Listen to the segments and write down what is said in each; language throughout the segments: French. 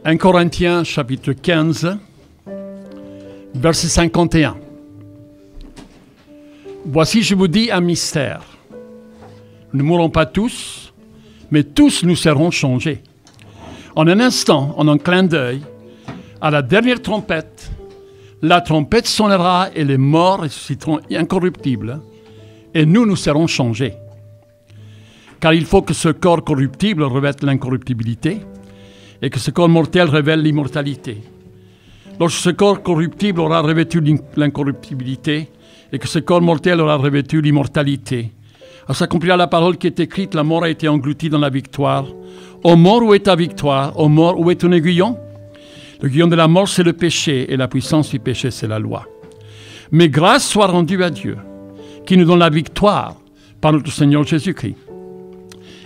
1 Corinthiens chapitre 15, verset 51. Voici, je vous dis un mystère. Nous ne mourrons pas tous, mais tous nous serons changés. En un instant, en un clin d'œil, à la dernière trompette, la trompette sonnera et les morts ressusciteront incorruptibles, et nous serons changés. Car il faut que ce corps corruptible revête l'incorruptibilité, et que ce corps mortel révèle l'immortalité. Lorsque ce corps corruptible aura revêtu l'incorruptibilité, et que ce corps mortel aura revêtu l'immortalité, alors s'accomplira la parole qui est écrite, la mort a été engloutie dans la victoire. Ô mort, où est ta victoire? Ô mort, où est ton aiguillon? L'aiguillon de la mort, c'est le péché, et la puissance du péché, c'est la loi. Mais grâce soit rendue à Dieu, qui nous donne la victoire par notre Seigneur Jésus-Christ.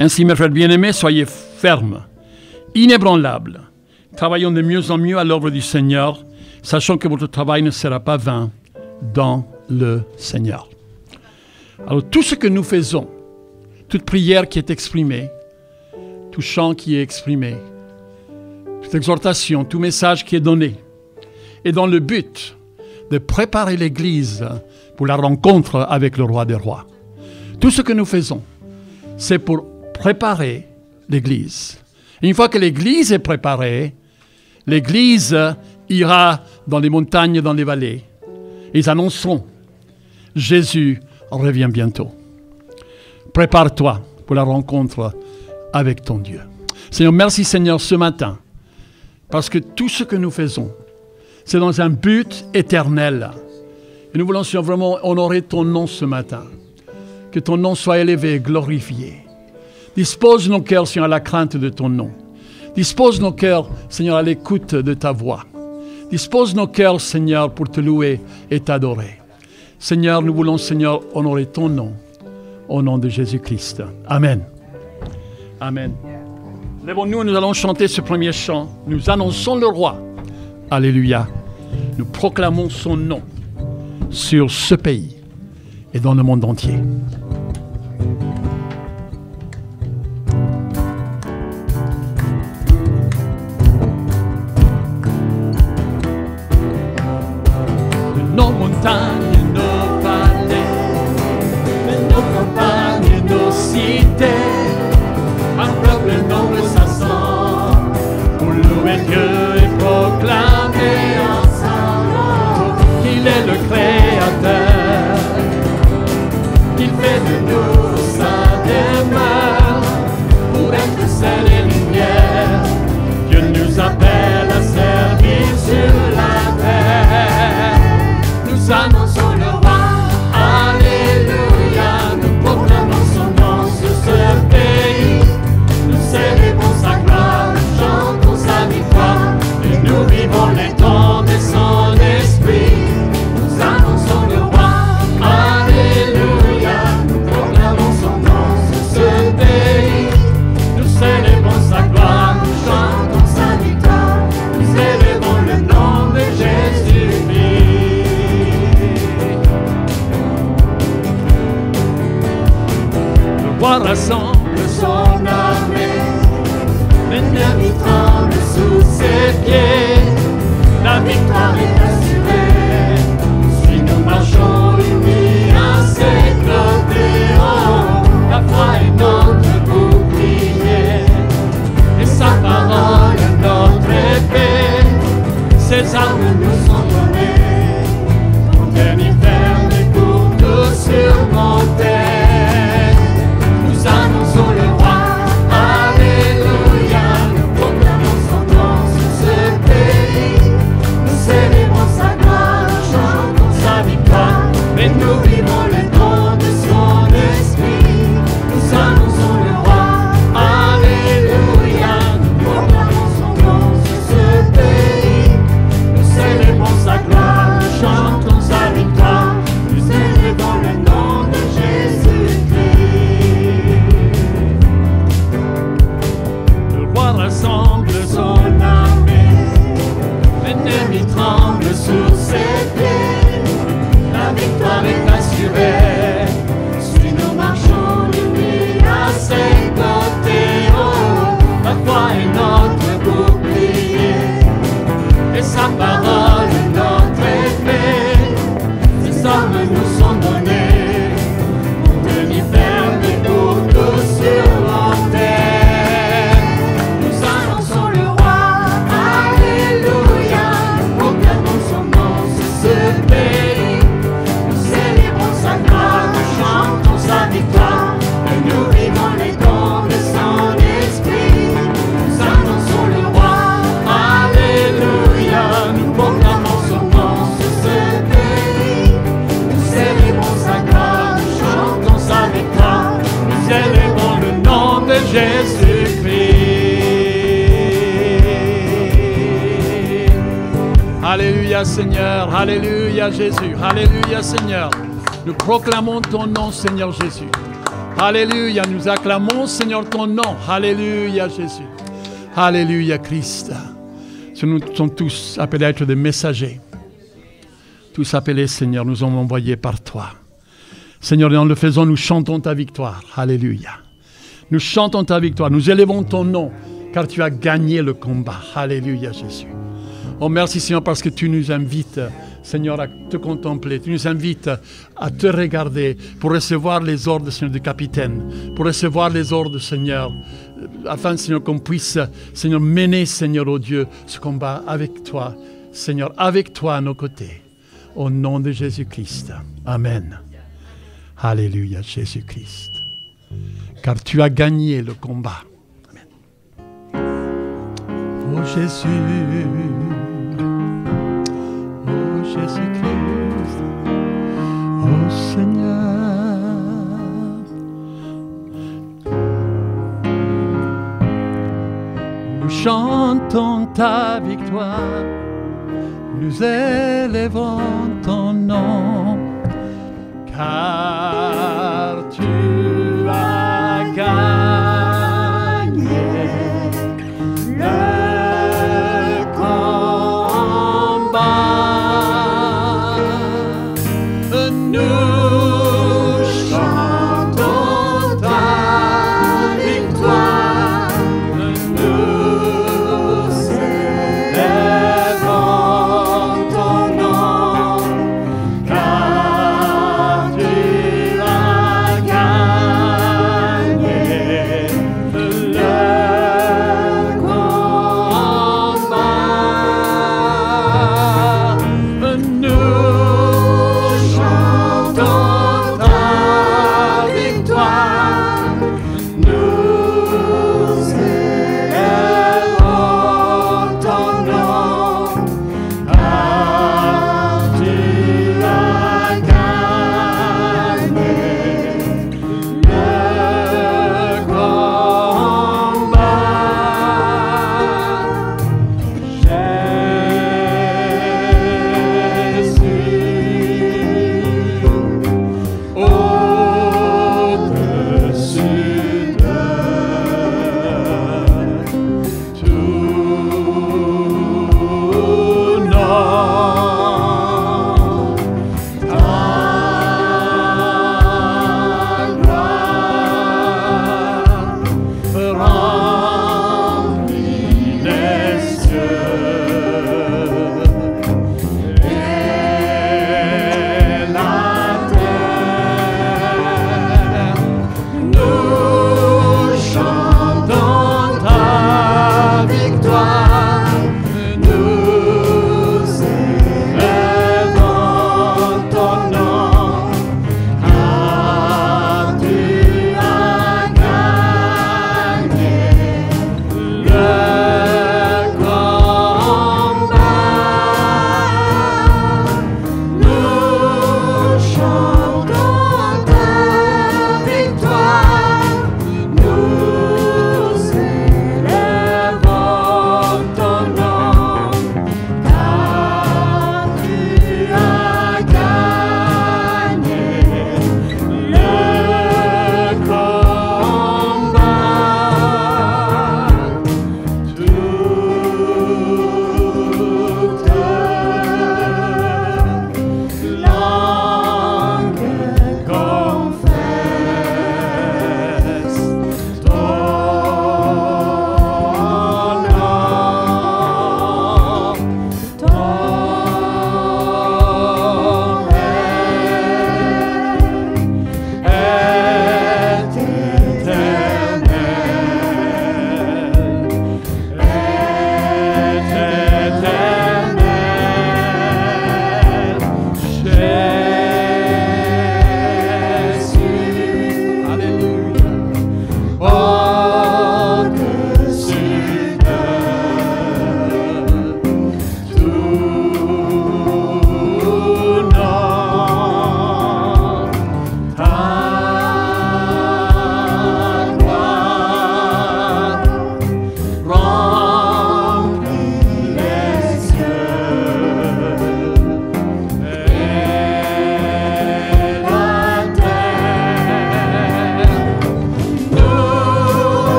Ainsi, mes frères bien-aimés, soyez fermes, inébranlables, travaillons de mieux en mieux à l'œuvre du Seigneur, sachant que votre travail ne sera pas vain dans le Seigneur. Alors, tout ce que nous faisons, toute prière qui est exprimée, tout chant qui est exprimé, toute exhortation, tout message qui est donné, est dans le but de préparer l'Église pour la rencontre avec le Roi des Rois. Tout ce que nous faisons, c'est pour préparer l'Église. Et une fois que l'Église est préparée, l'Église ira dans les montagnes, dans les vallées. Ils annonceront, Jésus revient bientôt. Prépare-toi pour la rencontre avec ton Dieu. Seigneur, merci Seigneur ce matin, parce que tout ce que nous faisons, c'est dans un but éternel. Et nous voulons Seigneur vraiment honorer ton nom ce matin. Que ton nom soit élevé, glorifié. Dispose nos cœurs, Seigneur, à la crainte de ton nom. Dispose nos cœurs, Seigneur, à l'écoute de ta voix. Dispose nos cœurs, Seigneur, pour te louer et t'adorer. Seigneur, nous voulons, Seigneur, honorer ton nom, au nom de Jésus-Christ. Amen. Amen. Lèvons-nous, nous allons chanter ce premier chant. Nous annonçons le roi. Alléluia. Nous proclamons son nom sur ce pays et dans le monde entier. Nos montagnes, nos vallées, nos campagnes, nos cités, un peuple noble s'assemble pour louer Dieu et proclamer ensemble qu'il est le Créateur, qu'il fait de nous sa demeure pour être sel et lumière. Dieu nous appelle à servir sur la terre. Nous annonçons le roi, alléluia, nous proclamons son nom sur ce pays. Nous célébrons sa gloire, nous chantons sa victoire, et nous vivons les temps de son esprit. Nous annonçons le roi, alléluia, nous proclamons son nom sur ce pays. Nous célébrons sa gloire, nous chantons sa victoire, nous célébrons le nom de Jésus-Christ. Le roi rassemble son armée, l'ennemi tremble sous ses pieds, la victoire est assurée. Si nous marchons unis à ses côtés, oh, la foi est notre bouclier, et sa parole est notre épée. Ses armes nous sont données, pour tenir ferme et pour nous surmonter. Nous annonçons le roi, alléluia, nous proclamons son nom sur ce pays. Nous célébrons sa gloire, nous chantons sa victoire, mais nous vivons les dons de son esprit. Nous annonçons le roi, alléluia, nous proclamons son nom sur ce pays. Nous célébrons sa gloire, nous chantons sa victoire, nous célébrons le nom de Jésus-Christ. Le roi rassemble son armée, l'ennemi tremble sous ses pieds, la victoire est assurée. Si nous marchons unis à ses côtés, oh, la foi est notre bouclier. Alléluia Seigneur, Alléluia Jésus, Alléluia Seigneur. Nous proclamons ton nom Seigneur Jésus. Alléluia, nous acclamons Seigneur ton nom. Alléluia Jésus. Alléluia Christ. Nous sommes tous appelés à être des messagers. Tous appelés Seigneur, nous sommes envoyés par toi. Seigneur, et en le faisant, nous chantons ta victoire. Alléluia. Nous chantons ta victoire, nous élevons ton nom, car tu as gagné le combat. Alléluia Jésus. Oh merci Seigneur, parce que tu nous invites, Seigneur, à te contempler. Tu nous invites à te regarder pour recevoir les ordres, Seigneur, du capitaine, pour recevoir les ordres, Seigneur, afin, Seigneur, qu'on puisse, Seigneur, mener, Seigneur, oh Dieu, ce combat avec toi, Seigneur, avec toi à nos côtés. Au nom de Jésus-Christ. Amen. Alléluia, Jésus-Christ. Car tu as gagné le combat. Amen. Oh Jésus. Oh Jésus-Christ, oh Seigneur, nous chantons ta victoire, nous élevons ton nom, car tu as gagné le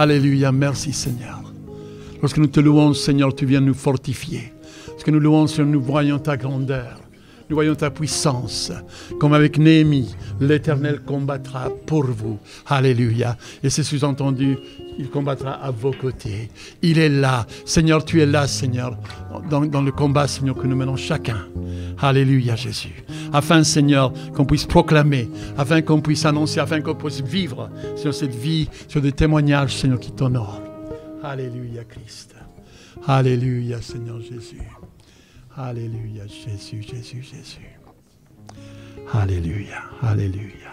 Alléluia, merci Seigneur. Lorsque nous te louons, Seigneur, tu viens nous fortifier. Lorsque nous louons, Seigneur, nous voyons ta grandeur. Nous voyons ta puissance. Comme avec Néhémie, l'Éternel combattra pour vous. Alléluia. Et c'est sous-entendu, il combattra à vos côtés. Il est là. Seigneur, tu es là, Seigneur, dans le combat, Seigneur, que nous menons chacun. Alléluia, Jésus. Afin, Seigneur, qu'on puisse proclamer, afin qu'on puisse annoncer, afin qu'on puisse vivre sur cette vie, sur des témoignages, Seigneur, qui t'honorent. Alléluia, Christ. Alléluia, Seigneur Jésus. Alléluia, Jésus, Jésus, Jésus. Alléluia, Alléluia.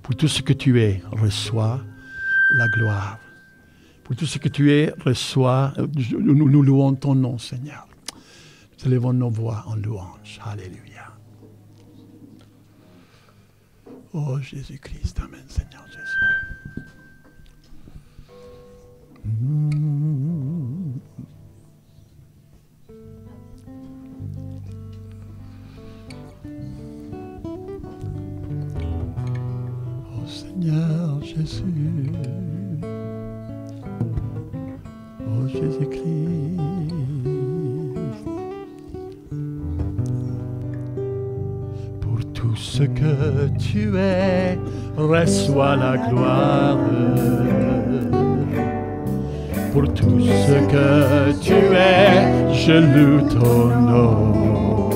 Pour tout ce que tu es, reçois la gloire. Pour tout ce que tu es, reçois, nous louons ton nom, Seigneur. Nous élevons nos voix en louange. Alléluia. Oh Jésus-Christ, amen, Seigneur Jésus. Oh Seigneur Jésus, oh Jésus-Christ, pour tout ce que tu es, reçois la gloire. Pour tout ce que tu es, je loue ton nom.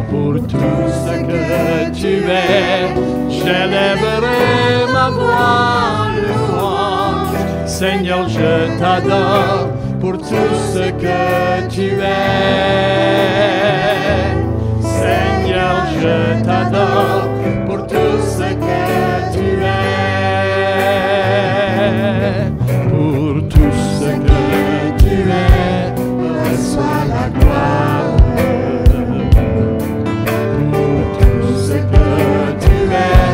Pour tout ce que tu es, j'élèverai ma voix en louange. Seigneur, je t'adore pour tout ce que tu es. Seigneur, je t'adore pour tout ce que tu es. Pour tout ce que tu es, reçois la gloire. Pour tout ce que tu es,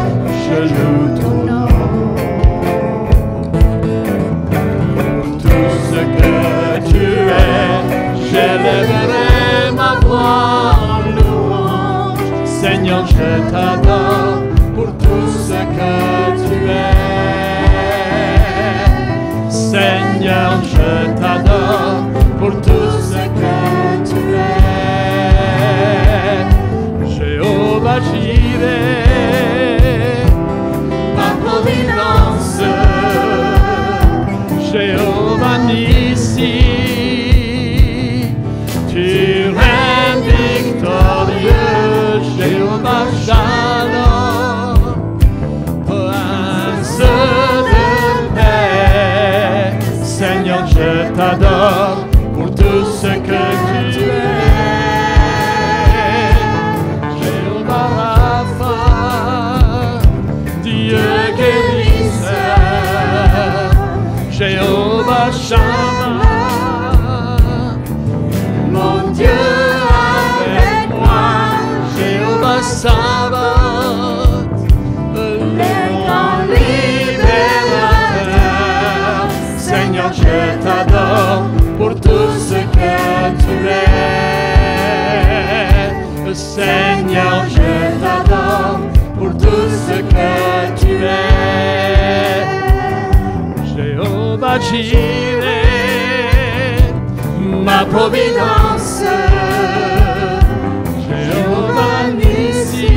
je loue ton nom. Pour tout ce que tu es, j'élèverai ma voix en louange. Seigneur, je t'adore pour tout ce que tu es. Seigneur, je t'adore pour tout ce que tu es. Jéhovah Jireh, ma providence. Jéhovah Nissi, tu règnes victorieux. Jéhovah Shalom, prince de paix. Seigneur, je t'adore pour tout ce que tu es. Jéhovah Rapha, Dieu guérisseur. Jéhovah Shammah, mon Dieu avec moi. Jéhovah Sabaoth, le grand libérateur. Seigneur, je t'adore pour tout ce que tu es. Seigneur, je t'adore pour tout ce que tu es. Jéhovah Jireh, ma providence. Jéhovah Nissi,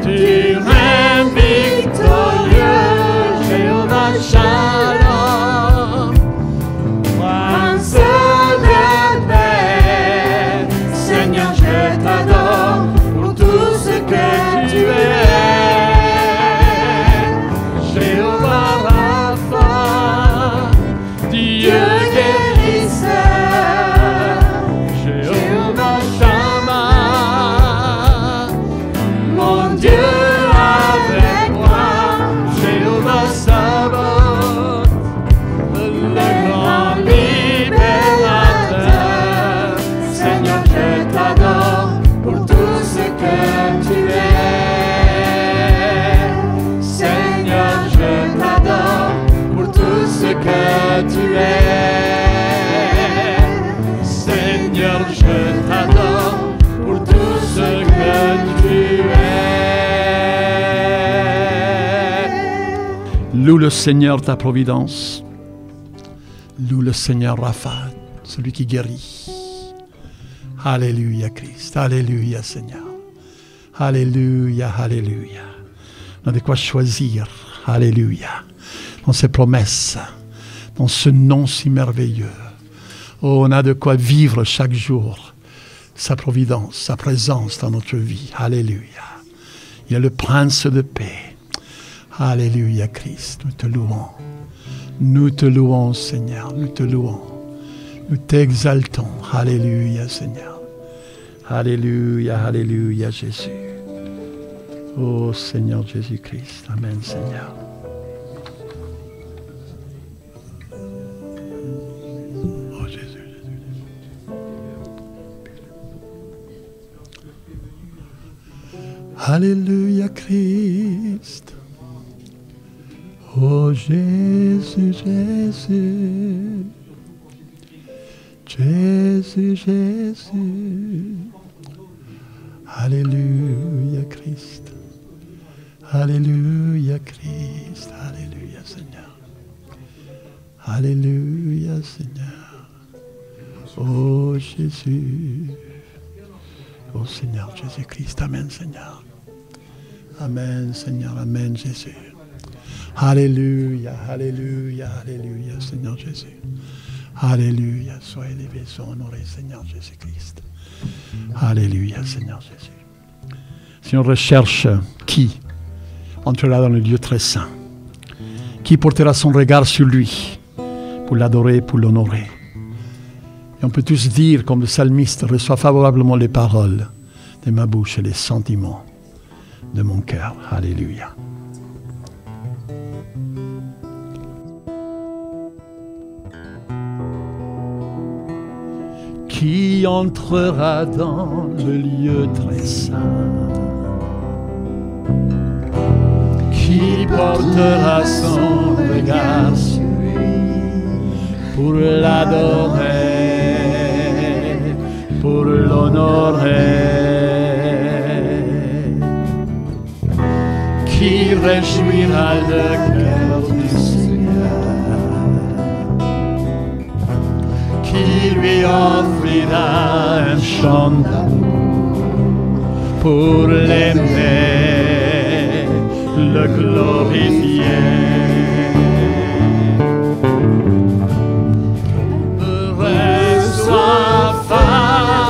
tu règnes victorieux. Jéhovah Shalom, prince de paix. Seigneur, je t'adore pour tout ce que tu es. Jéhovah Rapha, Dieu guérisseur. Loue le Seigneur ta providence. Loue le Seigneur Rapha, celui qui guérit. Alléluia Christ, Alléluia Seigneur. Alléluia, Alléluia. On a de quoi choisir, Alléluia, dans ses promesses, dans ce nom si merveilleux. Oh, on a de quoi vivre chaque jour sa providence, sa présence dans notre vie. Alléluia. Il est le Prince de paix. Alléluia Christ, nous te louons. Nous te louons Seigneur, nous te louons. Nous t'exaltons. Alléluia Seigneur. Alléluia, Alléluia Jésus. Oh Seigneur Jésus-Christ. Amen Seigneur. Oh Jésus, Jésus. Alléluia Christ. Oh Jésus, Jésus. Jésus, Jésus. Alléluia Christ. Alléluia Christ. Alléluia Seigneur. Alléluia Seigneur. Oh Jésus. Oh Seigneur Jésus-Christ. Amen Seigneur. Amen Seigneur. Amen Jésus. Alléluia. Alléluia. Alléluia Seigneur Jésus. Alléluia. Sois élevé, sois honoré Seigneur Jésus-Christ. Alléluia Seigneur Jésus. Si on recherche qui entrera dans le lieu très saint, qui portera son regard sur lui pour l'adorer, pour l'honorer. Et on peut tous dire, comme le psalmiste, reçois favorablement les paroles de ma bouche et les sentiments de mon cœur. Alléluia. Qui entrera dans le lieu très saint? Qui portera son regard sur lui pour l'adorer, pour l'honorer? Qui réjouira le cœur du Seigneur? Qui lui offrira un chant d'amour pour l'aimer, le glorifier? Reçois favorablement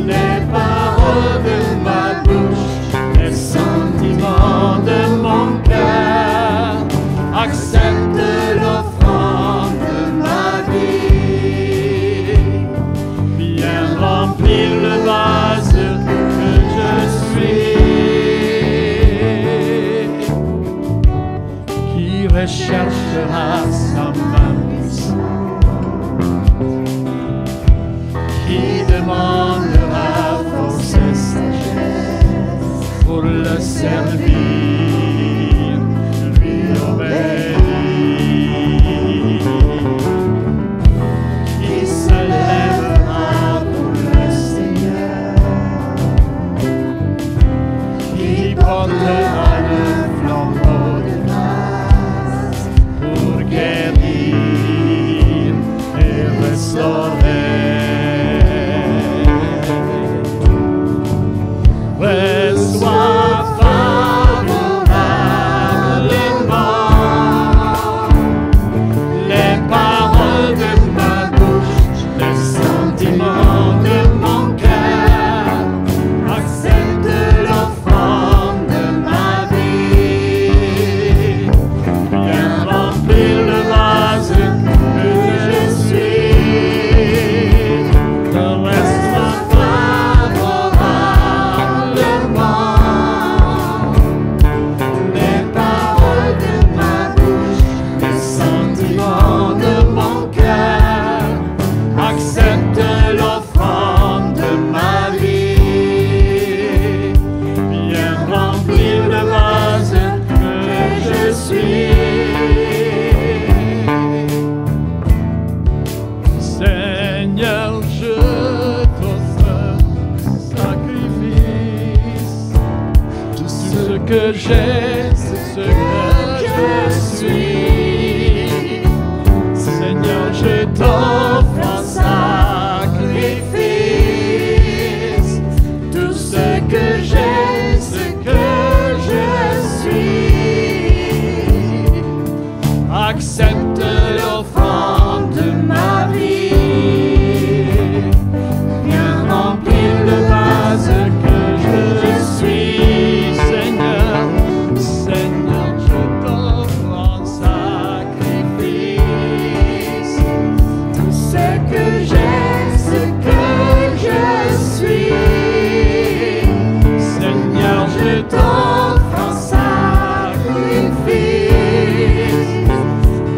les paroles de ma bouche, les sentiments de mon cœur. Accepte l'offrande de ma vie, viens remplir le vase que je suis. Qui recherchera sa main puissante, qui demandera force et sagesse pour le servir, lui obéir. Qui se lèvera pour le Seigneur, qui portera le flambeau de grâce pour guérir et restaurer. Reçois favorablement accepte l'offrande de ma vie. Viens remplir le vase que je suis, Seigneur. Seigneur, je t'offre en sacrifice tout ce que j'ai, ce que je suis. Seigneur, je t'offre en sacrifice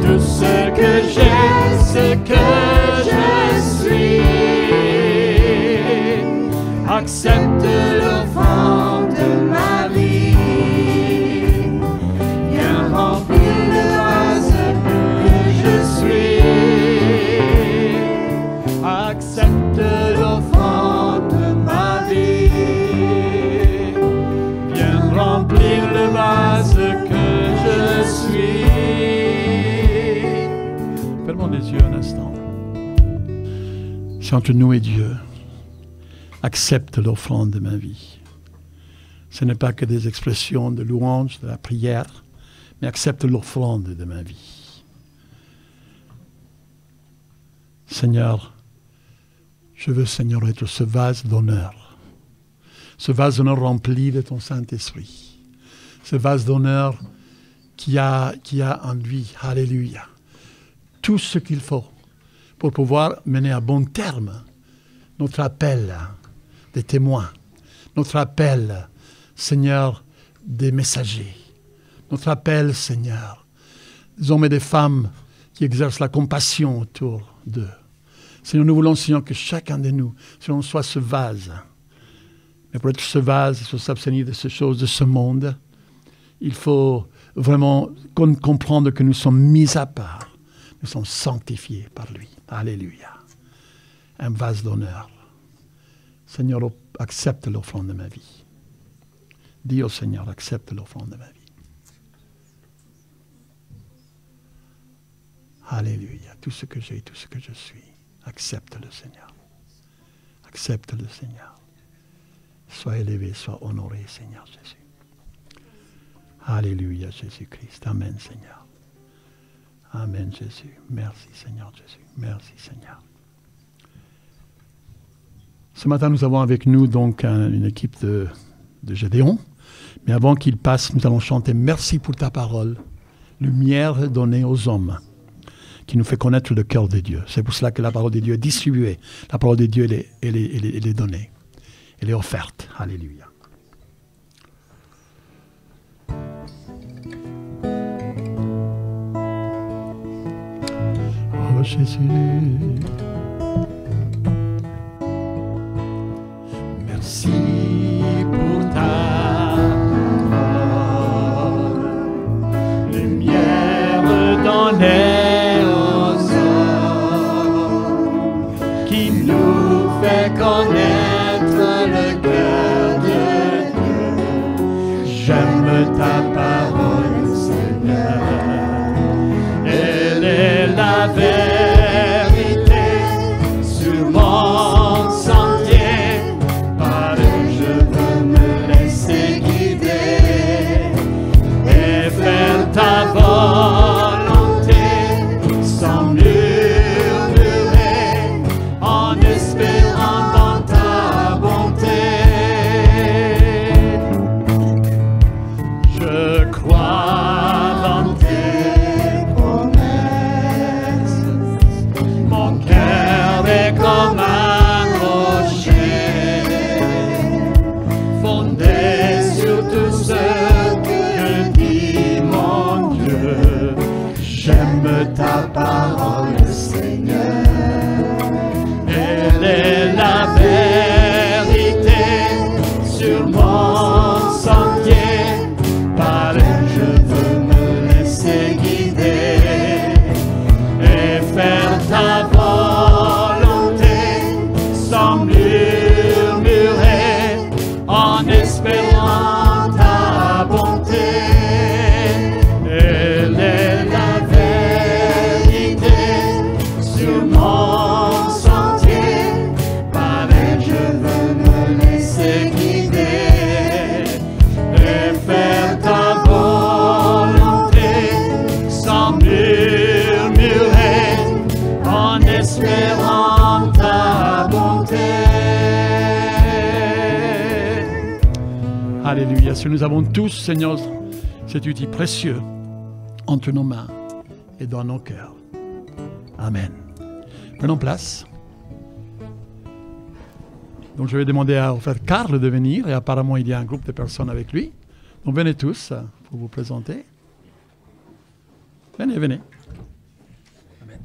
tout ce que j'ai, ce que je suis. Accepte l'offrande de ma vie. Viens remplir le vase que je suis. Accepte l'offrande de ma vie. Viens remplir le vase que je suis. Fermons les yeux un instant. C'est entre nous et Dieu. Accepte l'offrande de ma vie. Ce n'est pas que des expressions de louange, de la prière, mais accepte l'offrande de ma vie. Seigneur, je veux, Seigneur, être ce vase d'honneur. Ce vase d'honneur rempli de ton Saint-Esprit. Ce vase d'honneur qui a en lui, alléluia, tout ce qu'il faut pour pouvoir mener à bon terme notre appel des témoins, notre appel, Seigneur, des messagers, notre appel, Seigneur, des hommes et des femmes qui exercent la compassion autour d'eux. Seigneur, nous voulons, Seigneur, que chacun de nous, Seigneur, soit ce vase. Mais pour être ce vase, il faut s'abstenir de ces choses de ce monde. Il faut vraiment comprendre que nous sommes mis à part. Nous sommes sanctifiés par lui. Alléluia. Un vase d'honneur. Seigneur, accepte l'offrande de ma vie. Dis au Seigneur, accepte l'offrande de ma vie. Alléluia. Tout ce que j'ai, tout ce que je suis, accepte-le, Seigneur. Accepte-le, Seigneur. Sois élevé, sois honoré, Seigneur Jésus. Alléluia, Jésus-Christ. Amen, Seigneur. Amen, Jésus. Merci, Seigneur Jésus. Merci, Seigneur. Ce matin, nous avons avec nous donc une équipe de Gédéon. Mais avant qu'il passe, nous allons chanter « Merci pour ta parole, lumière donnée aux hommes » qui nous fait connaître le cœur de Dieu. C'est pour cela que la parole de Dieu est distribuée. La parole de Dieu, elle est donnée. Elle est offerte. Alléluia. Oh Jésus, merci pour ta parole, lumière donnée aux hommes, qui nous fait connaître le cœur de Dieu. J'aime ta parole, Seigneur. Elle est la vérité sur mon sentier. Par elle je veux me laisser guider et faire ta volonté sans murmurer, en espérant dans ta bonté. Je crois dans tes promesses, mon cœur est comme un rocher, fondé sur tout ce que dit mon Dieu. J'aime ta parole, Seigneur. Elle est la vérité sur mon sentier. Par elle je veux me laisser guider et faire ta volonté sans murmurer, en espérant ta bonté. Elle est la vérité murmurer en espérant ta bonté. Alléluia. Si nous avons tous, Seigneur, cet outil précieux entre nos mains et dans nos cœurs. Amen. Prenons place. Donc je vais demander au frère Karl de venir et apparemment il y a un groupe de personnes avec lui. Donc venez tous pour vous présenter. Venez, venez. Amen.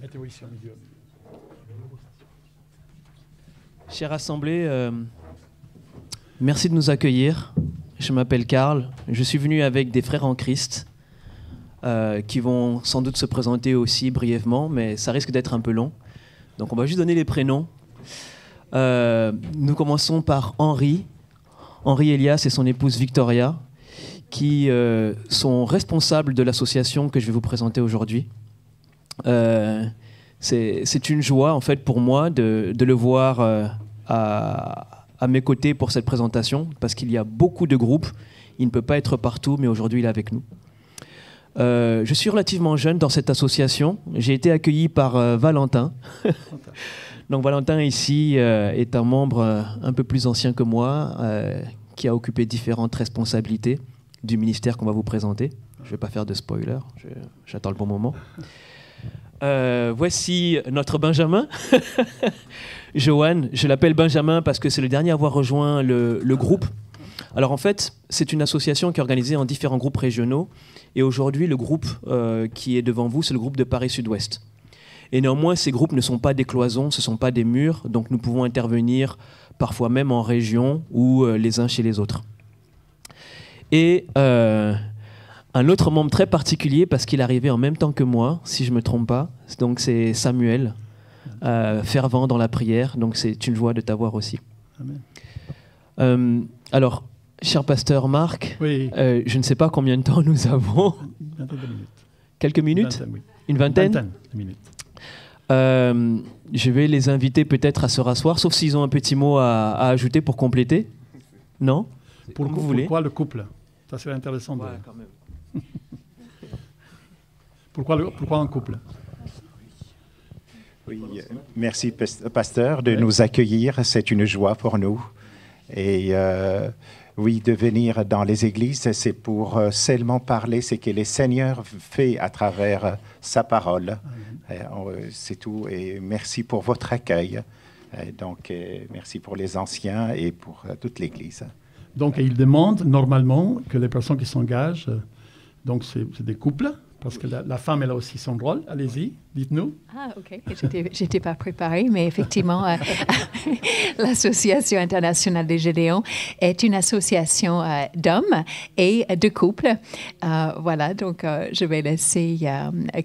Mettez-vous ici au milieu. Chère Assemblée, merci de nous accueillir. Je m'appelle Karl. Je suis venu avec des frères en Christ qui vont sans doute se présenter aussi brièvement, mais ça risque d'être un peu long. Donc on va juste donner les prénoms. Nous commençons par Henri. Henri Elias et son épouse Victoria, qui sont responsables de l'association que je vais vous présenter aujourd'hui. C'est une joie en fait pour moi de le voir à mes côtés pour cette présentation, parce qu'il y a beaucoup de groupes. Il ne peut pas être partout, mais aujourd'hui il est avec nous. Je suis relativement jeune dans cette association. J'ai été accueilli par Valentin. Donc Valentin ici est un membre un peu plus ancien que moi, qui a occupé différentes responsabilités du ministère qu'on va vous présenter. Je ne vais pas faire de spoiler, j'attends le bon moment. Voici notre Benjamin. Johan, je l'appelle Benjamin parce que c'est le dernier à avoir rejoint le groupe. Alors en fait, c'est une association qui est organisée en différents groupes régionaux. Et aujourd'hui, le groupe qui est devant vous, c'est le groupe de Paris Sud-Ouest. Et néanmoins, ces groupes ne sont pas des cloisons, ce ne sont pas des murs. Donc nous pouvons intervenir parfois même en région ou les uns chez les autres. Et un autre membre très particulier, parce qu'il est arrivé en même temps que moi, si je ne me trompe pas, donc c'est Samuel, fervent dans la prière. Donc c'est une joie de t'avoir aussi. Amen. Alors, cher pasteur Marc, oui. Je ne sais pas combien de temps nous avons. Une vingtaine de minutes. Quelques minutes? Vingtaine, oui. Une vingtaine? Une vingtaine de minutes. Je vais les inviter peut-être à se rasseoir, sauf s'ils ont un petit mot à ajouter pour compléter. Non? Pourquoi le couple? Ça serait intéressant. Ouais, quand même. Pourquoi un couple? Oui, merci pasteur de nous accueillir, c'est une joie pour nous. Et oui, de venir dans les églises, c'est pour seulement parler ce que le Seigneur fait à travers sa parole. C'est tout. Et merci pour votre accueil. Donc, merci pour les anciens et pour toute l'Église. Donc, il demande normalement que les personnes qui s'engagent, donc c'est des couples, parce que la femme, elle a aussi son rôle. Allez-y, dites-nous. Ah, OK. J'étais pas préparée, mais effectivement, l'Association internationale des Gédéons est une association d'hommes et de couples. Voilà, donc je vais laisser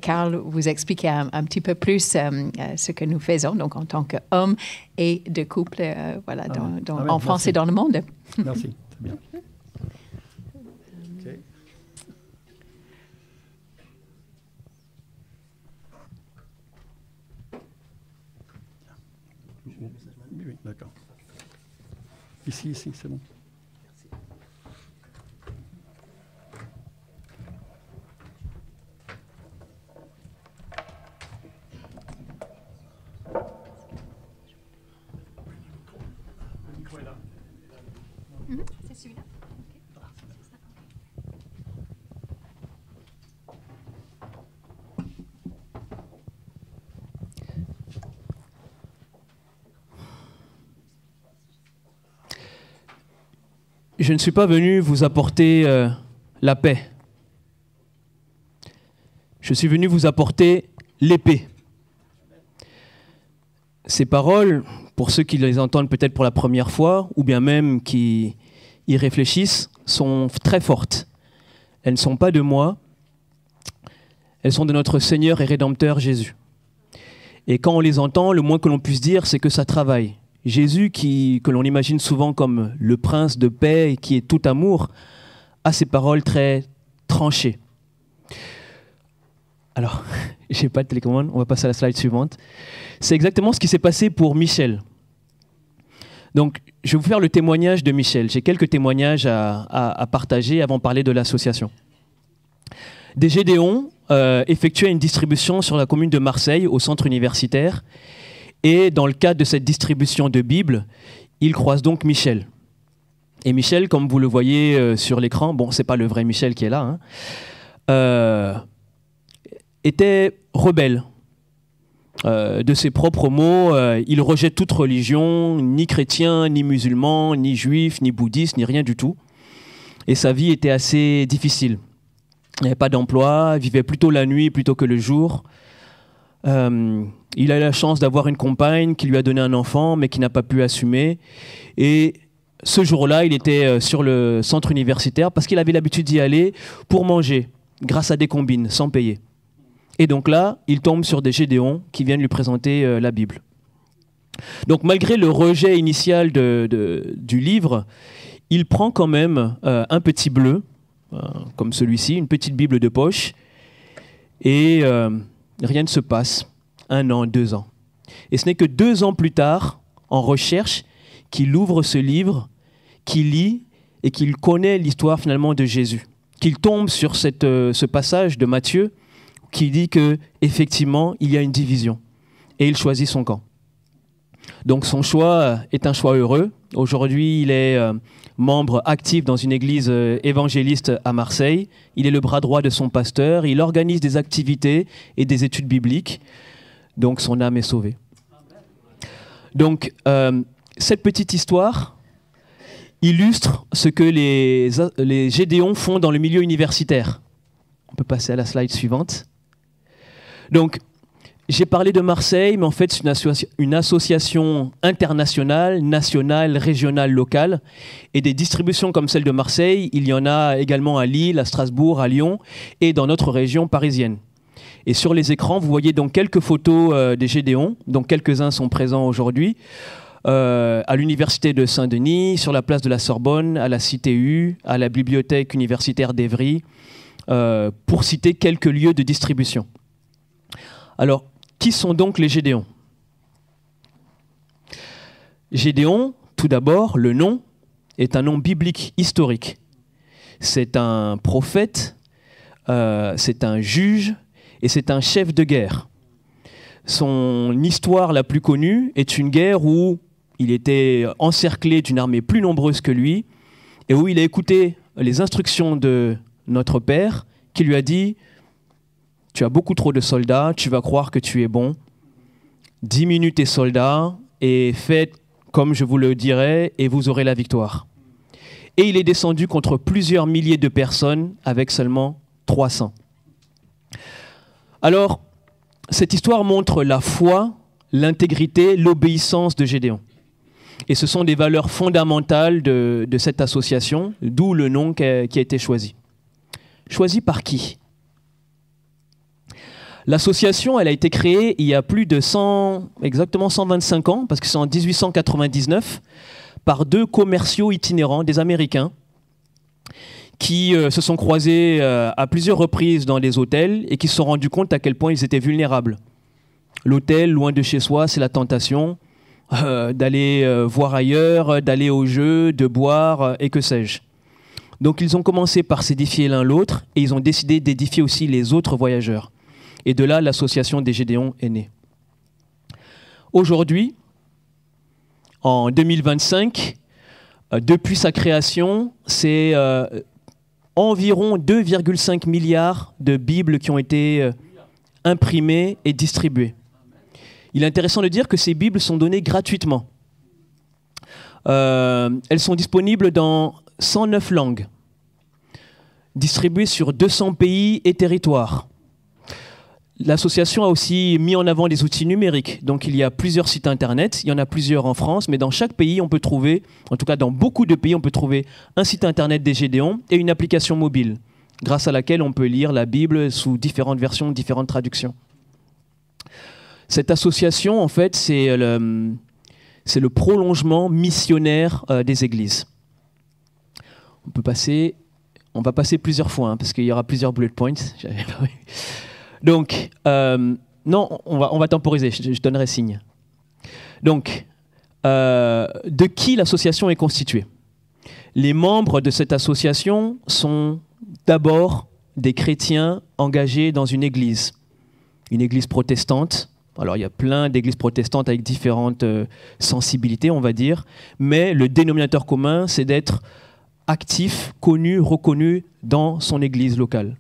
Karl vous expliquer un petit peu plus ce que nous faisons, donc en tant qu'hommes et de couples, voilà, en France et dans le monde. Merci, c'est bien. Oui, d'accord. Ici, c'est bon. C'est celui-là. Je ne suis pas venu vous apporter la paix. Je suis venu vous apporter l'épée. Ces paroles, pour ceux qui les entendent peut-être pour la première fois, ou bien même qui y réfléchissent, sont très fortes. Elles ne sont pas de moi, elles sont de notre Seigneur et Rédempteur Jésus. Et quand on les entend, le moins que l'on puisse dire, c'est que ça travaille. Jésus, que l'on imagine souvent comme le prince de paix et qui est tout amour, a ces paroles très tranchées. Alors, je n'ai pas de télécommande, on va passer à la slide suivante. C'est exactement ce qui s'est passé pour Michel. Donc, je vais vous faire le témoignage de Michel. J'ai quelques témoignages à partager avant de parler de l'association. Des Gédéons effectuaient une distribution sur la commune de Marseille, au centre universitaire. Et dans le cadre de cette distribution de Bibles, ils croisent donc Michel. Et Michel, comme vous le voyez sur l'écran, bon, c'est pas le vrai Michel qui est là, hein, était rebelle. De ses propres mots, il rejette toute religion, ni chrétien, ni musulman, ni juif, ni bouddhiste, ni rien du tout. Et sa vie était assez difficile. Il n'avait pas d'emploi, vivait plutôt la nuit plutôt que le jour. Il a eu la chance d'avoir une compagne qui lui a donné un enfant, mais qui n'a pas pu assumer. Et ce jour-là, il était sur le centre universitaire parce qu'il avait l'habitude d'y aller pour manger, grâce à des combines, sans payer. Et donc là, il tombe sur des Gédéons qui viennent lui présenter la Bible. Donc malgré le rejet initial du livre, il prend quand même un petit bleu, comme celui-ci, une petite Bible de poche, et rien ne se passe. 1 an, 2 ans. Et ce n'est que 2 ans plus tard, en recherche, qu'il ouvre ce livre, qu'il lit et qu'il connaît l'histoire finalement de Jésus. Qu'il tombe sur ce passage de Matthieu qui dit qu'effectivement, il y a une division. Et il choisit son camp. Donc son choix est un choix heureux. Aujourd'hui, il est membre actif dans une église évangéliste à Marseille. Il est le bras droit de son pasteur. Il organise des activités et des études bibliques. Donc son âme est sauvée. Donc cette petite histoire illustre ce que les Gédéons font dans le milieu universitaire. On peut passer à la slide suivante. Donc, j'ai parlé de Marseille, mais en fait, c'est une association internationale, nationale, régionale, locale. Et des distributions comme celle de Marseille, il y en a également à Lille, à Strasbourg, à Lyon et dans notre région parisienne. Et sur les écrans, vous voyez donc quelques photos des Gédéons, dont quelques-uns sont présents aujourd'hui, à l'université de Saint-Denis, sur la place de la Sorbonne, à la CTU, à la bibliothèque universitaire d'Évry, pour citer quelques lieux de distribution. Alors, qui sont donc les Gédéons? Gédéon, tout d'abord, le nom est un nom biblique historique. C'est un prophète, c'est un juge et c'est un chef de guerre. Son histoire la plus connue est une guerre où il était encerclé d'une armée plus nombreuse que lui et où il a écouté les instructions de notre Père qui lui a dit: tu as beaucoup trop de soldats, tu vas croire que tu es bon. Diminue tes soldats et faites comme je vous le dirai et vous aurez la victoire. Et il est descendu contre plusieurs milliers de personnes avec seulement 300. Alors, cette histoire montre la foi, l'intégrité, l'obéissance de Gédéon. Et ce sont des valeurs fondamentales de cette association, d'où le nom qui a été choisi. Choisi par qui ? L'association, elle a été créée il y a plus de exactement 125 ans, parce que c'est en 1899, par 2 commerciaux itinérants, des Américains, qui se sont croisés à plusieurs reprises dans des hôtels et qui se sont rendus compte à quel point ils étaient vulnérables. L'hôtel, loin de chez soi, c'est la tentation d'aller voir ailleurs, d'aller au jeu, de boire et que sais-je. Donc ils ont commencé par s'édifier l'un l'autre et ils ont décidé d'édifier aussi les autres voyageurs. Et de là, l'association des Gédéons est née. Aujourd'hui, en 2025, depuis sa création, c'est environ 2,5 milliards de Bibles qui ont été imprimées et distribuées. Il est intéressant de dire que ces Bibles sont données gratuitement. Elles sont disponibles dans 109 langues, distribuées sur 200 pays et territoires. L'association a aussi mis en avant des outils numériques. Donc il y a plusieurs sites internet, il y en a plusieurs en France, mais dans chaque pays, on peut trouver, en tout cas dans beaucoup de pays, on peut trouver un site internet des Gédéons et une application mobile, grâce à laquelle on peut lire la Bible sous différentes versions, différentes traductions. Cette association, en fait, c'est le prolongement missionnaire des églises. On va passer plusieurs fois, hein, parce qu'il y aura plusieurs bullet points. Donc, non, on va temporiser, je donnerai signe. Donc, de qui l'association est constituée. Les membres de cette association sont d'abord des chrétiens engagés dans une église protestante. Alors il y a plein d'églises protestantes avec différentes sensibilités, on va dire, mais le dénominateur commun, c'est d'être actif, connu, reconnu dans son église locale.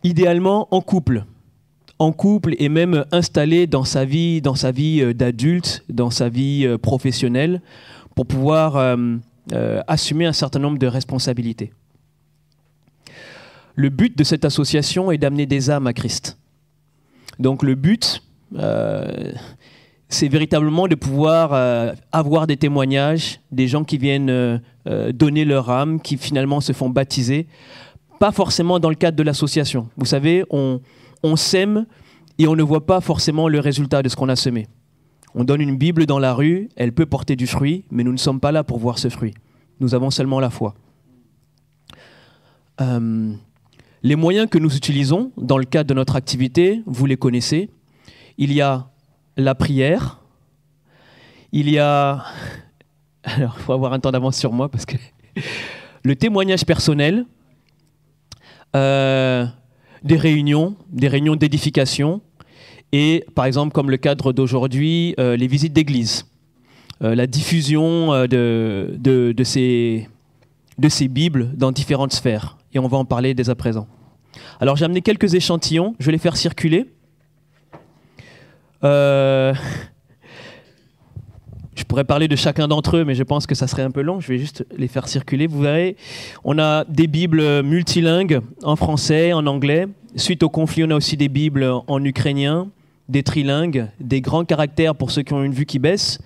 Idéalement en couple et même installé dans sa vie d'adulte, dans sa vie professionnelle, pour pouvoir assumer un certain nombre de responsabilités. Le but de cette association est d'amener des âmes à Christ. Donc le but, c'est véritablement de pouvoir avoir des témoignages, des gens qui viennent donner leur âme, qui finalement se font baptiser, pas forcément dans le cadre de l'association. Vous savez, on sème et on ne voit pas forcément le résultat de ce qu'on a semé. On donne une Bible dans la rue, elle peut porter du fruit, mais nous ne sommes pas là pour voir ce fruit. Nous avons seulement la foi. Les moyens que nous utilisons dans le cadre de notre activité, vous les connaissez. Il y a la prière, il y a... Alors, il faut avoir un temps d'avance sur moi parce que... le témoignage personnel, des réunions d'édification et, par exemple, comme le cadre d'aujourd'hui, les visites d'église, la diffusion de ces Bibles dans différentes sphères. Et on va en parler dès à présent. Alors j'ai amené quelques échantillons, je vais les faire circuler. Je pourrais parler de chacun d'entre eux, mais je pense que ça serait un peu long, je vais juste les faire circuler. Vous verrez, on a des Bibles multilingues, en français, en anglais. Suite au conflit, on a aussi des Bibles en ukrainien, des trilingues, des grands caractères pour ceux qui ont une vue qui baisse,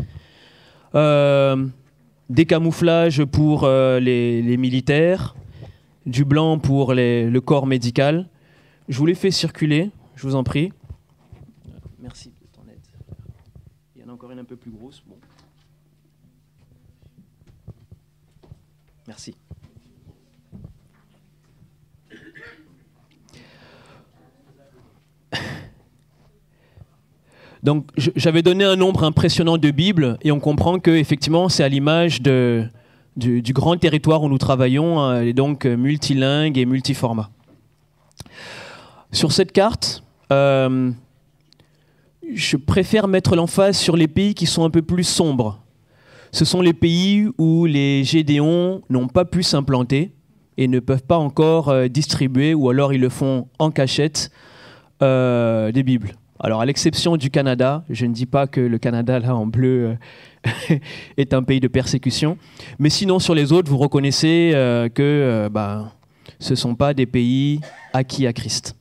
des camouflages pour les militaires, du blanc pour le corps médical. Je vous les fais circuler, je vous en prie. Merci de ton aide. Il y en a encore une un peu plus grosse. Bon. Merci. Donc, j'avais donné un nombre impressionnant de Bibles et on comprend que effectivement, c'est à l'image du grand territoire où nous travaillons, et donc multilingue et multiformat. Sur cette carte, je préfère mettre l'emphase sur les pays qui sont un peu plus sombres. Ce sont les pays où les Gédéons n'ont pas pu s'implanter et ne peuvent pas encore distribuer, ou alors ils le font en cachette, des Bibles. Alors, à l'exception du Canada, je ne dis pas que le Canada, là, en bleu, est un pays de persécution. Mais sinon, sur les autres, vous reconnaissez que ce ne sont pas des pays acquis à Christ.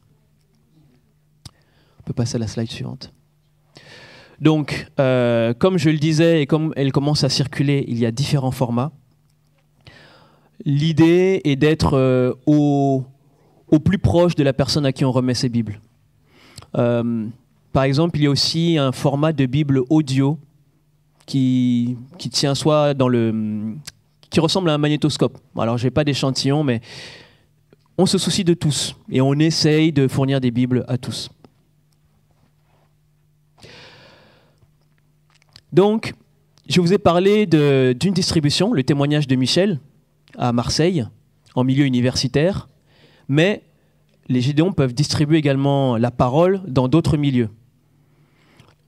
On peut passer à la slide suivante. Donc, comme je le disais et comme elle commence à circuler, il y a différents formats. L'idée est d'être au plus proche de la personne à qui on remet ses Bibles. Par exemple, il y a aussi un format de Bible audio qui tient soit qui ressemble à un magnétoscope. Alors, je n'ai pas d'échantillon, mais on se soucie de tous et on essaye de fournir des Bibles à tous. Donc, je vous ai parlé d'une distribution, le témoignage de Michel, à Marseille, en milieu universitaire, mais les Gédéons peuvent distribuer également la parole dans d'autres milieux.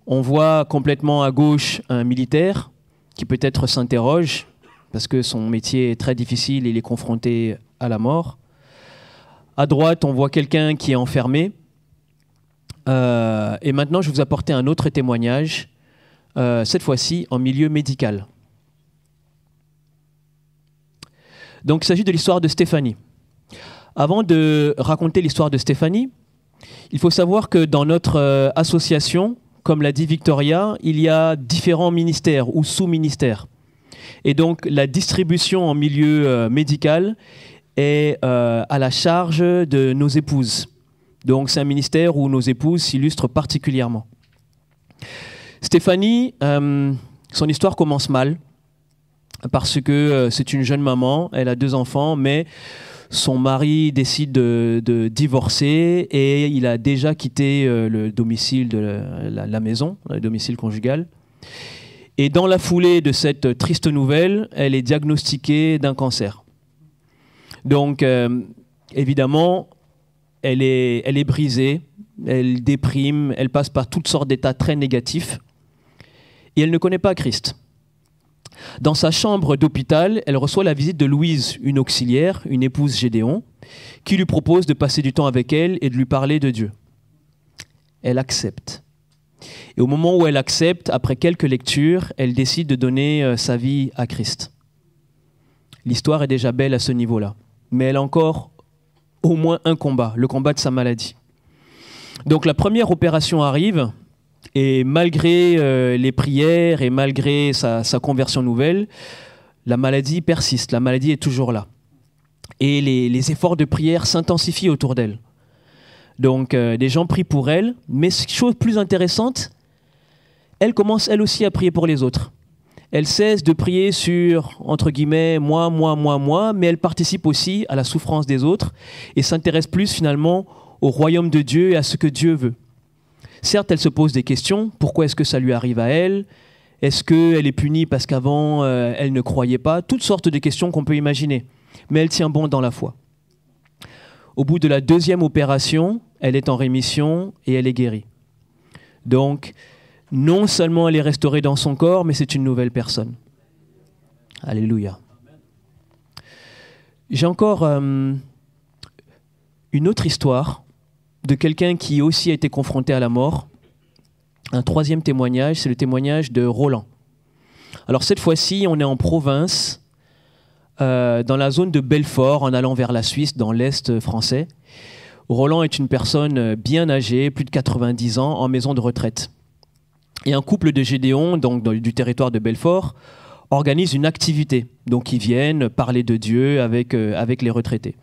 On voit complètement à gauche un militaire qui peut-être s'interroge parce que son métier est très difficile et il est confronté à la mort. À droite, on voit quelqu'un qui est enfermé. Et maintenant, je vais vous apporter un autre témoignage, cette fois-ci en milieu médical. Donc, il s'agit de l'histoire de Stéphanie. Avant de raconter l'histoire de Stéphanie, il faut savoir que dans notre association, comme l'a dit Victoria, il y a différents ministères ou sous-ministères. Et donc, la distribution en milieu médical est à la charge de nos épouses. Donc, c'est un ministère où nos épouses s'illustrent particulièrement. Stéphanie, son histoire commence mal parce que c'est une jeune maman, elle a 2 enfants, mais Son mari décide de divorcer et il a déjà quitté le domicile de la maison, le domicile conjugal. Et dans la foulée de cette triste nouvelle, elle est diagnostiquée d'un cancer. Donc, évidemment, elle est brisée, elle déprime, elle passe par toutes sortes d'états très négatifs et elle ne connaît pas Christ. Dans sa chambre d'hôpital, elle reçoit la visite de Louise, une auxiliaire, une épouse Gédéon, qui lui propose de passer du temps avec elle et de lui parler de Dieu. Elle accepte. Et au moment où elle accepte, après quelques lectures, elle décide de donner sa vie à Christ. L'histoire est déjà belle à ce niveau-là. Mais elle a encore au moins un combat, le combat de sa maladie. Donc la première opération arrive, et malgré les prières et malgré sa conversion nouvelle, la maladie persiste, la maladie est toujours là. Et les efforts de prière s'intensifient autour d'elle. Donc des gens prient pour elle, mais chose plus intéressante, elle commence elle aussi à prier pour les autres. Elle cesse de prier sur, entre guillemets, moi, mais elle participe aussi à la souffrance des autres et s'intéresse plus finalement au royaume de Dieu et à ce que Dieu veut. Certes, elle se pose des questions. Pourquoi est-ce que ça lui arrive à elle? Est-ce qu'elle est punie parce qu'avant, elle ne croyait pas? Toutes sortes de questions qu'on peut imaginer. Mais elle tient bon dans la foi. Au bout de la deuxième opération, elle est en rémission et elle est guérie. Donc, non seulement elle est restaurée dans son corps, mais c'est une nouvelle personne. Alléluia. J'ai encore une autre histoire de quelqu'un qui aussi a été confronté à la mort. Un troisième témoignage, c'est le témoignage de Roland. Alors cette fois-ci, on est en province, dans la zone de Belfort, en allant vers la Suisse, dans l'Est français. Roland est une personne bien âgée, plus de 90 ans, en maison de retraite. Et un couple de Gédéon, donc du territoire de Belfort, organise une activité. Donc ils viennent parler de Dieu avec les retraités.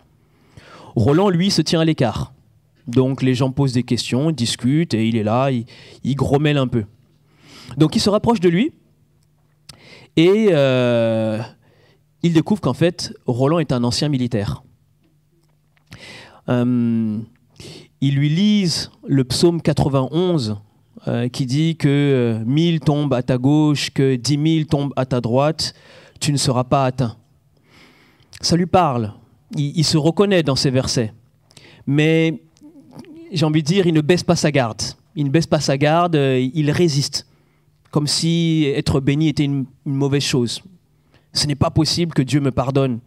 Roland, lui, se tient à l'écart. Donc les gens posent des questions, discutent, et il est là, il grommelle un peu. Donc il se rapproche de lui, et il découvre qu'en fait, Roland est un ancien militaire. Ils lui lisent le psaume 91, qui dit que 1000 tombent à ta gauche, que 10 000 tombent à ta droite, tu ne seras pas atteint. Ça lui parle, il se reconnaît dans ces versets. Mais j'ai envie de dire, il ne baisse pas sa garde. Il ne baisse pas sa garde, il résiste. Comme si être béni était une mauvaise chose. Ce n'est pas possible que Dieu me pardonne.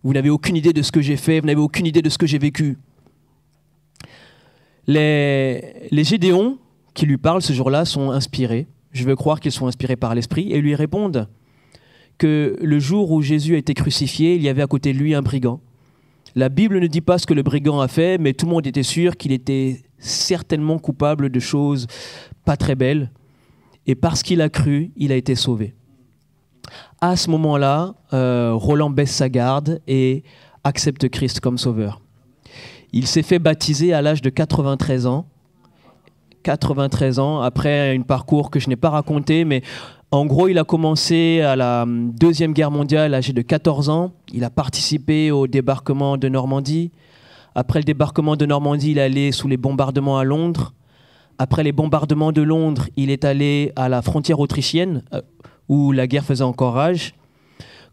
Vous n'avez aucune idée de ce que j'ai fait, vous n'avez aucune idée de ce que j'ai vécu. Les Gédéons qui lui parlent ce jour-là sont inspirés. Je veux croire qu'ils sont inspirés par l'Esprit et lui répondent que le jour où Jésus a été crucifié, il y avait à côté de lui un brigand. La Bible ne dit pas ce que le brigand a fait, mais tout le monde était sûr qu'il était certainement coupable de choses pas très belles. Et parce qu'il a cru, il a été sauvé. À ce moment-là, Roland baisse sa garde et accepte Christ comme sauveur. Il s'est fait baptiser à l'âge de 93 ans. 93 ans, après un parcours que je n'ai pas raconté, mais en gros, il a commencé à la Deuxième Guerre mondiale, âgé de 14 ans. Il a participé au débarquement de Normandie. Après le débarquement de Normandie, il est allé sous les bombardements à Londres. Après les bombardements de Londres, il est allé à la frontière autrichienne, où la guerre faisait encore rage.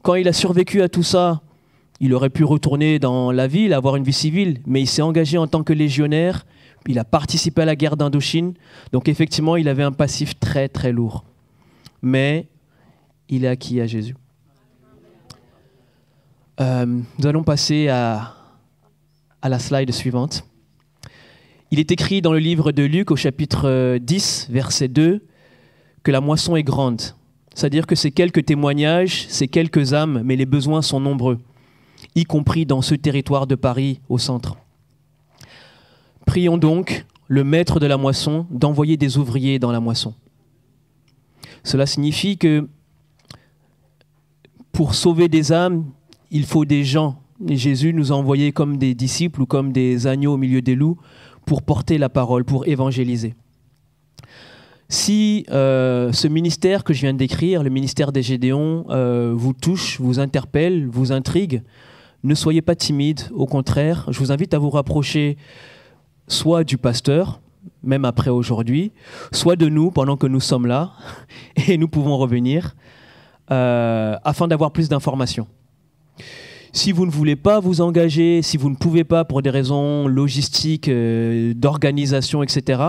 Quand il a survécu à tout ça, il aurait pu retourner dans la ville, avoir une vie civile, mais il s'est engagé en tant que légionnaire. Il a participé à la guerre d'Indochine. Donc effectivement, il avait un passif très très lourd. Mais il est acquis à Jésus. Nous allons passer à la slide suivante. Il est écrit dans le livre de Luc au chapitre 10, verset 2, que la moisson est grande. C'est-à-dire que c'est quelques témoignages, c'est quelques âmes, mais les besoins sont nombreux, y compris dans ce territoire de Paris au centre. Prions donc le maître de la moisson d'envoyer des ouvriers dans la moisson. Cela signifie que pour sauver des âmes, il faut des gens. Et Jésus nous a envoyés comme des disciples ou comme des agneaux au milieu des loups pour porter la parole, pour évangéliser. Si ce ministère que je viens de décrire, le ministère des Gédéons, vous touche, vous interpelle, vous intrigue, Ne soyez pas timides, au contraire, je vous invite à vous rapprocher soit du pasteur, même après aujourd'hui, soit de nous pendant que nous sommes là, et nous pouvons revenir, afin d'avoir plus d'informations. Si vous ne voulez pas vous engager, si vous ne pouvez pas pour des raisons logistiques, d'organisation, etc.,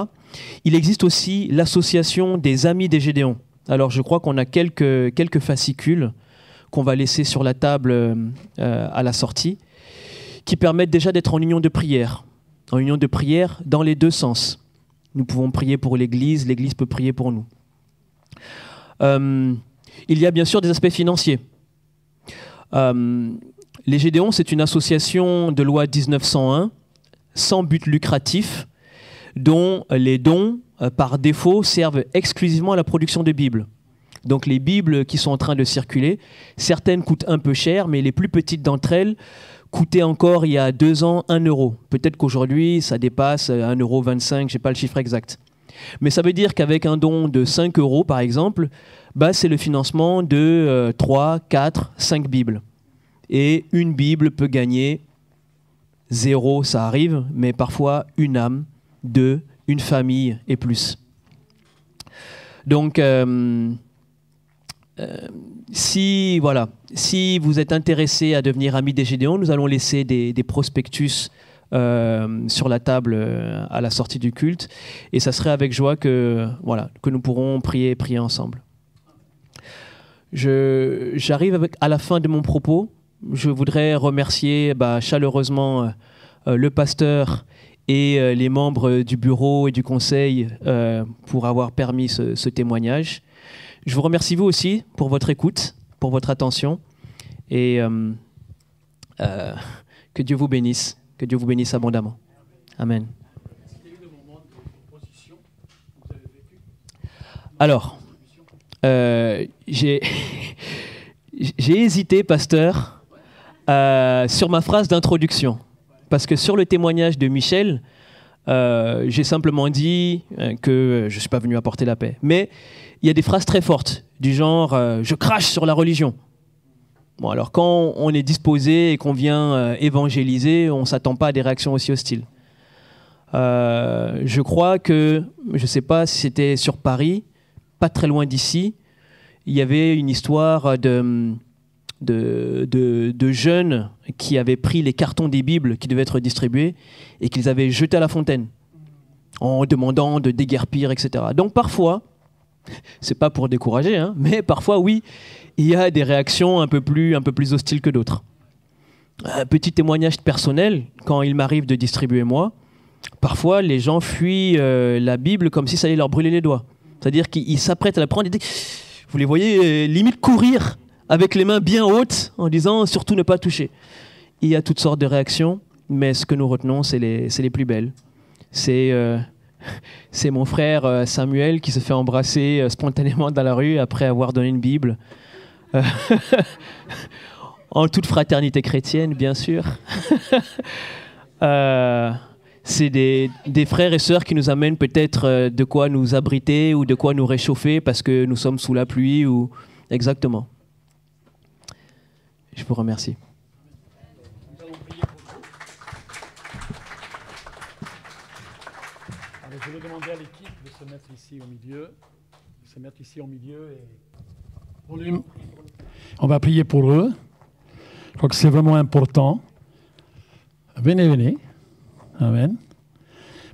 il existe aussi l'association des Amis des Gédéons. Alors je crois qu'on a quelques fascicules qu'on va laisser sur la table à la sortie, qui permettent déjà d'être en union de prière dans les deux sens. Nous pouvons prier pour l'Église, l'Église peut prier pour nous. Il y a bien sûr des aspects financiers. Les Gédéons, c'est une association de loi 1901, sans but lucratif, dont les dons, par défaut, servent exclusivement à la production de Bibles. Donc les Bibles qui sont en train de circuler, certaines coûtent un peu cher, mais les plus petites d'entre elles coûtaient encore il y a 2 ans 1 euro. Peut-être qu'aujourd'hui, ça dépasse 1,25 €, je n'ai pas le chiffre exact. Mais ça veut dire qu'avec un don de 5 euros, par exemple, c'est le financement de 3, 4, 5 Bibles. Et une Bible peut gagner 0, ça arrive, mais parfois une âme, 2, une famille et plus. Donc, si vous êtes intéressé à devenir ami des Gédéons, nous allons laisser des prospectus sur la table à la sortie du culte, et ça serait avec joie que nous pourrons prier ensemble. J'arrive à la fin de mon propos. Je voudrais remercier chaleureusement le pasteur et les membres du bureau et du conseil pour avoir permis ce témoignage. Je vous remercie vous aussi pour votre écoute, pour votre attention, et que Dieu vous bénisse abondamment. Amen. Alors, j'ai hésité, pasteur, sur ma phrase d'introduction, parce que sur le témoignage de Michel, j'ai simplement dit que je ne suis pas venu apporter la paix. Mais il y a des phrases très fortes, du genre « je crache sur la religion ». Bon, alors quand on est disposé et qu'on vient évangéliser, on ne s'attend pas à des réactions aussi hostiles. Je crois que, je ne sais pas si c'était sur Paris, pas très loin d'ici, il y avait une histoire de jeunes qui avaient pris les cartons des Bibles qui devaient être distribués et qu'ils avaient jetés à la fontaine en demandant de déguerpir, etc. Donc parfois, c'est pas pour décourager, hein, mais parfois oui, il y a des réactions un peu plus hostiles que d'autres. Un petit témoignage personnel, quand il m'arrive de distribuer moi, parfois les gens fuient la Bible comme si ça allait leur brûler les doigts. C'est-à-dire qu'ils s'apprêtent à la prendre et vous les voyez limite courir avec les mains bien hautes en disant surtout ne pas toucher. Il y a toutes sortes de réactions, mais ce que nous retenons, c'est les plus belles. C'est mon frère Samuel qui se fait embrasser spontanément dans la rue après avoir donné une Bible. En toute fraternité chrétienne, bien sûr. C'est des frères et sœurs qui nous amènent peut-être de quoi nous abriter ou de quoi nous réchauffer parce que nous sommes sous la pluie ou exactement. Je vous remercie. Nous allons prier pour vous. Alors, je vais demander à l'équipe de se mettre ici au milieu, et on va prier pour eux. Je crois que c'est vraiment important. Venez. Amen.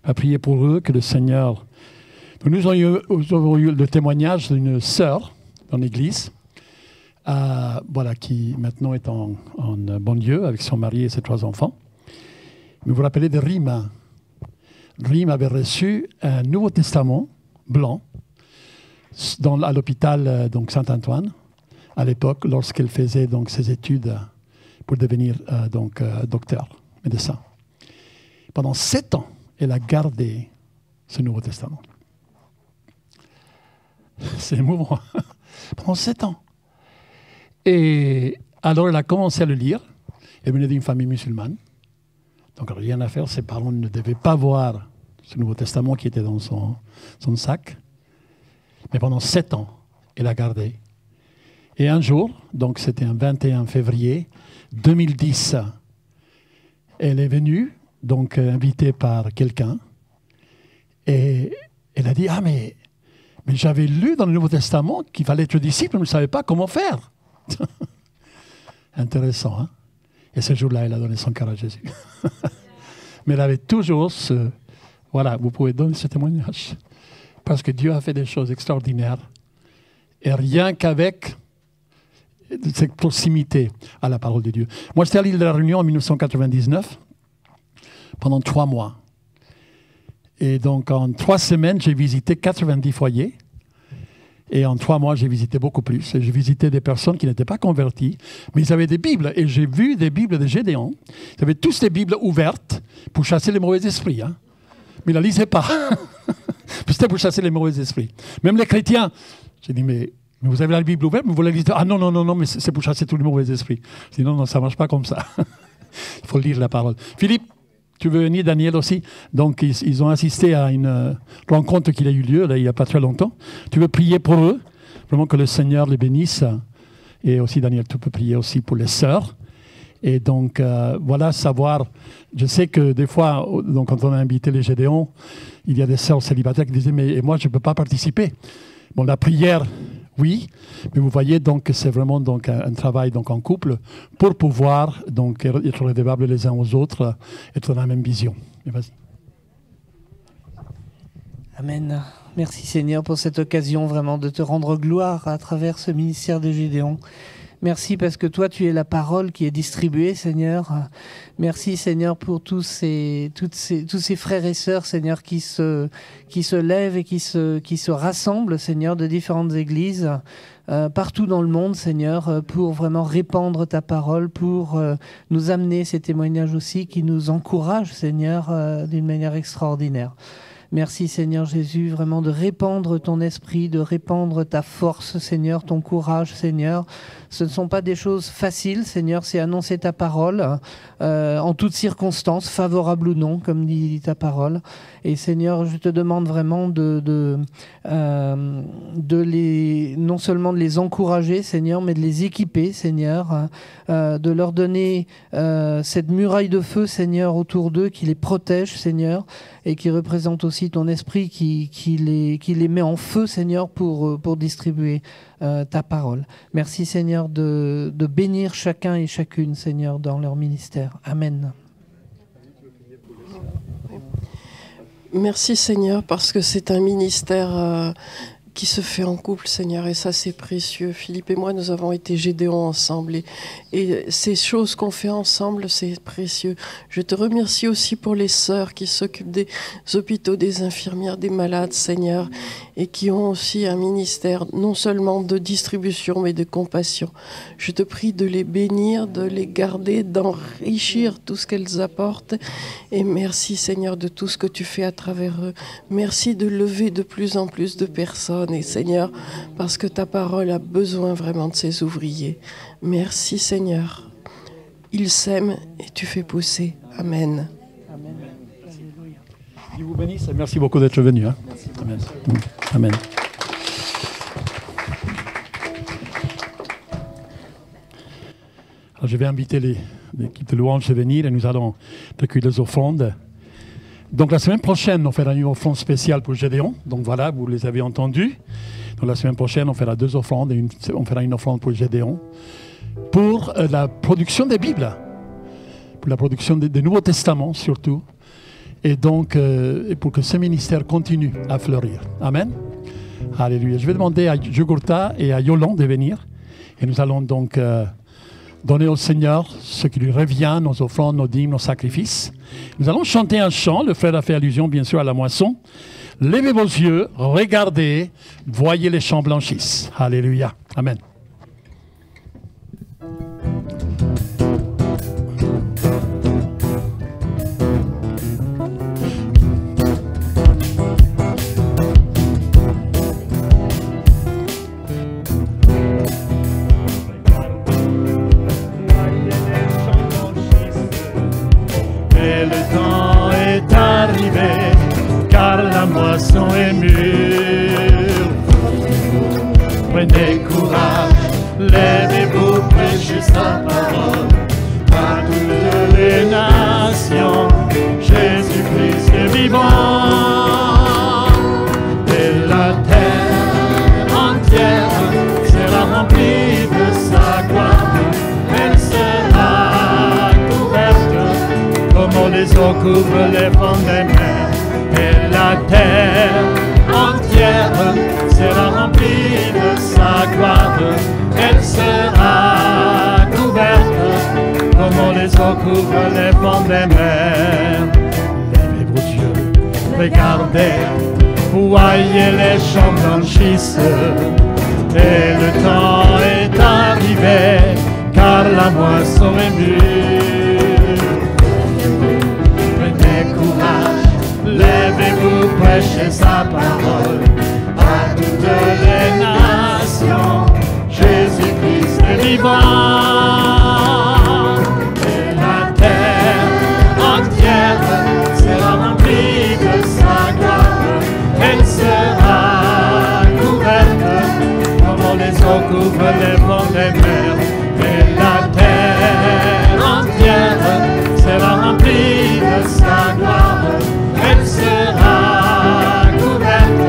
On va prier pour eux, que le Seigneur... Nous avons eu le témoignage d'une sœur dans l'église, qui maintenant est en banlieue avec son mari et ses 3 enfants. Mais vous vous rappelez de Rima. Rima avait reçu un Nouveau Testament blanc à l'hôpital Saint-Antoine, à l'époque, lorsqu'elle faisait ses études pour devenir docteur, médecin. Pendant 7 ans, elle a gardé ce Nouveau Testament. C'est émouvant. Pendant 7 ans. Et alors, elle a commencé à le lire. Elle venait d'une famille musulmane. Donc, rien à faire. Ses parents ne devaient pas voir ce Nouveau Testament qui était dans son sac. Mais pendant 7 ans, elle a gardé. Et un jour, donc c'était un 21 février 2010, elle est venue, donc invitée par quelqu'un, et elle a dit « Ah, mais j'avais lu dans le Nouveau Testament qu'il fallait être disciple, mais je ne savais pas comment faire. » Intéressant, hein? Et ce jour-là, elle a donné son cœur à Jésus. Mais elle avait toujours ce... Voilà, vous pouvez donner ce témoignage. Parce que Dieu a fait des choses extraordinaires. Et rien qu'avec cette proximité à la parole de Dieu. Moi, j'étais à l'île de la Réunion en 1999, pendant 3 mois. Et donc, en 3 semaines, j'ai visité 90 foyers. Et en 3 mois, j'ai visité beaucoup plus. Et j'ai visité des personnes qui n'étaient pas converties, mais ils avaient des Bibles. Et j'ai vu des Bibles de Gédéon. Ils avaient tous des Bibles ouvertes pour chasser les mauvais esprits. Hein. Mais ils ne la lisaient pas. C'était pour chasser les mauvais esprits. Même les chrétiens. J'ai dit, mais vous avez la Bible ouverte, mais vous la lisez. Ah non, mais c'est pour chasser tous les mauvais esprits. J'ai dit, non, ça ne marche pas comme ça. Il faut lire la parole. Philippe, tu veux venir, Daniel aussi? Donc, ils ont assisté à une rencontre qui a eu lieu là, il n'y a pas très longtemps. Tu veux prier pour eux? Vraiment que le Seigneur les bénisse. Et aussi, Daniel, tu peux prier aussi pour les sœurs. Et donc, voilà, savoir... Je sais que des fois, donc, quand on a invité les Gédéons, il y a des sœurs célibataires qui disaient « Mais moi, je ne peux pas participer. » Bon, la prière, oui, mais vous voyez donc que c'est vraiment donc un travail donc en couple pour pouvoir donc être redevables les uns aux autres, être dans la même vision. Mais vas-y. Amen. Merci Seigneur pour cette occasion vraiment de te rendre gloire à travers ce ministère de Gédéon. Merci parce que toi, tu es la parole qui est distribuée, Seigneur. Merci, Seigneur, pour tous ces frères et sœurs, Seigneur, qui se lèvent et qui se rassemblent, Seigneur, de différentes églises partout dans le monde, Seigneur, pour vraiment répandre ta parole, pour nous amener ces témoignages aussi qui nous encouragent, Seigneur, d'une manière extraordinaire. Merci Seigneur Jésus, vraiment de répandre ton esprit, de répandre ta force Seigneur, ton courage Seigneur. Ce ne sont pas des choses faciles Seigneur, c'est annoncer ta parole en toutes circonstances, favorables ou non, comme dit ta parole. Et Seigneur, je te demande vraiment non seulement de les encourager Seigneur, mais de les équiper Seigneur, de leur donner cette muraille de feu Seigneur autour d'eux qui les protège Seigneur et qui représente aussi ton esprit qui les met en feu, Seigneur, pour distribuer ta parole. Merci, Seigneur, de bénir chacun et chacune, Seigneur, dans leur ministère. Amen. Merci, Seigneur, parce que c'est un ministère qui se fait en couple, Seigneur, et ça, c'est précieux. Philippe et moi, nous avons été Gédéons ensemble, et ces choses qu'on fait ensemble, c'est précieux. Je te remercie aussi pour les sœurs qui s'occupent des hôpitaux, des infirmières, des malades, Seigneur, et qui ont aussi un ministère non seulement de distribution, mais de compassion. Je te prie de les bénir, de les garder, d'enrichir tout ce qu'elles apportent, et merci, Seigneur, de tout ce que tu fais à travers eux. Merci de lever de plus en plus de personnes, et Seigneur, parce que ta parole a besoin vraiment de ces ouvriers. Merci Seigneur. Ils s'aiment et tu fais pousser. Amen. Amen. Dieu vous bénisse. Merci beaucoup d'être venu. Hein. Amen. Amen. Alors, je vais inviter l'équipe de louange à venir et nous allons recueillir les offrandes. Donc la semaine prochaine, on fera une offrande spéciale pour Gédéon. Donc voilà, vous les avez entendus. Donc la semaine prochaine, on fera 2 offrandes et on fera une offrande pour Gédéon. Pour la production des Bibles. Pour la production des Nouveaux Testaments surtout. Et donc, pour que ce ministère continue à fleurir. Amen. Alléluia. Je vais demander à Jugurta et à Yolande de venir. Et nous allons donc donner au Seigneur ce qui lui revient, nos offrandes, nos dîmes, nos sacrifices. Nous allons chanter un chant. Le frère a fait allusion, bien sûr, à la moisson. Levez vos yeux, regardez, voyez les champs blanchissent. Alléluia. Amen. Moisson est mûre, prenez courage, levez-vous, prêchez sa parole à toutes les nations. Jésus-Christ est vivant, et la terre entière sera remplie de sa gloire. Elle sera couverte comme les eaux couvrent les fonds des mers. Et la terre entière sera remplie de sa gloire. Elle sera couverte comme les eaux couvrent les fonds des mers. Levez vos yeux, regardez, voyez les champs blanchissent. Et le temps est arrivé, car la moisson est mûre. Prenez courage, levez-vous, prêchez sa parole à toutes les nations. Jésus-Christ est vivant, et la terre entière sera remplie de sa gloire. Elle sera couverte comme les eaux couvrent les fonds des mers. Et la terre entière sera remplie de sa gloire. Elle sera couverte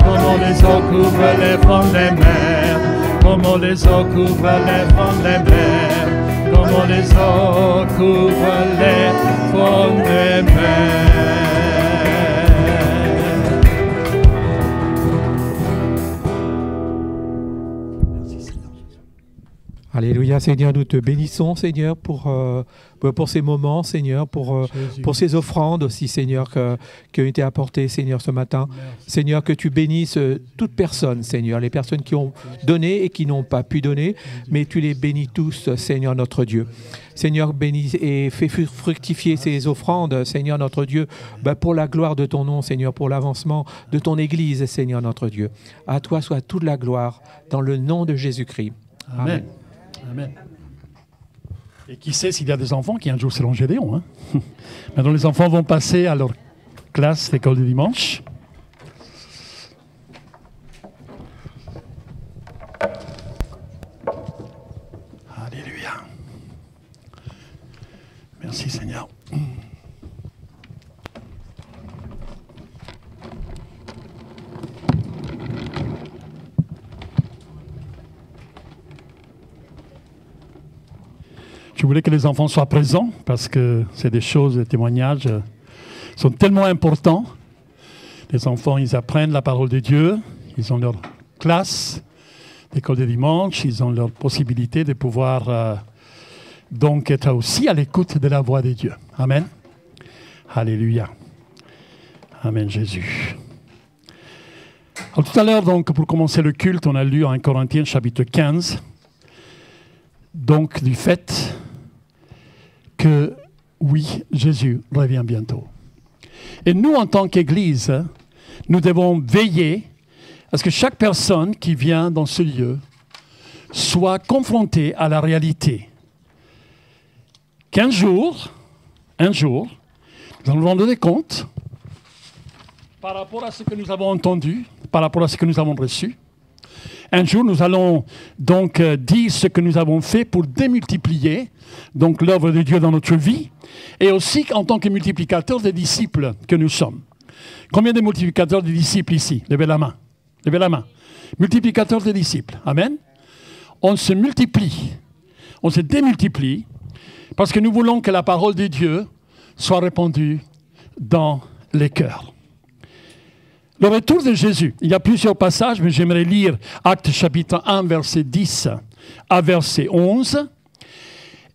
comme les eaux couvrent les fonds des mers. Comme les eaux couvrent les fonds des mers. Comme les eaux couvrent les fonds des mers. Alléluia, Seigneur, nous te bénissons, Seigneur, pour ces moments, Seigneur, pour ces offrandes aussi, Seigneur, qui ont été apportées, Seigneur, ce matin. Merci. Seigneur, que tu bénisses toute personne, Seigneur, les personnes qui ont donné et qui n'ont pas pu donner, mais tu les bénis tous, Seigneur, notre Dieu. Seigneur, bénis et fais fructifier ces offrandes, Seigneur, notre Dieu, pour la gloire de ton nom, Seigneur, pour l'avancement de ton Église, Seigneur, notre Dieu. À toi soit toute la gloire, dans le nom de Jésus-Christ. Amen. Amen. Et qui sait s'il y a des enfants qui un jour seront Gédéon. Hein? Maintenant, les enfants vont passer à leur classe d'école du dimanche. Alléluia. Merci Seigneur. Je voulais que les enfants soient présents parce que c'est des choses, des témoignages sont tellement importants. Les enfants, ils apprennent la parole de Dieu, ils ont leur classe d'école de dimanche, ils ont leur possibilité de pouvoir donc être aussi à l'écoute de la voix de Dieu. Amen. Alléluia. Amen Jésus. Alors, tout à l'heure, donc, pour commencer le culte, on a lu en Corinthiens chapitre 15, donc du fait que oui, Jésus revient bientôt. Et nous, en tant qu'Église, nous devons veiller à ce que chaque personne qui vient dans ce lieu soit confrontée à la réalité. Qu'un jour, nous allons nous rendre compte par rapport à ce que nous avons entendu, par rapport à ce que nous avons reçu. Un jour, nous allons donc dire ce que nous avons fait pour démultiplier donc l'œuvre de Dieu dans notre vie et aussi en tant que multiplicateurs des disciples que nous sommes. Combien de multiplicateurs de disciples ici? Levez la main. Levez la main. Multiplicateurs de disciples. Amen. On se multiplie. On se démultiplie parce que nous voulons que la parole de Dieu soit répandue dans les cœurs. Le retour de Jésus, il y a plusieurs passages, mais j'aimerais lire Actes chapitre 1, verset 10 à verset 11.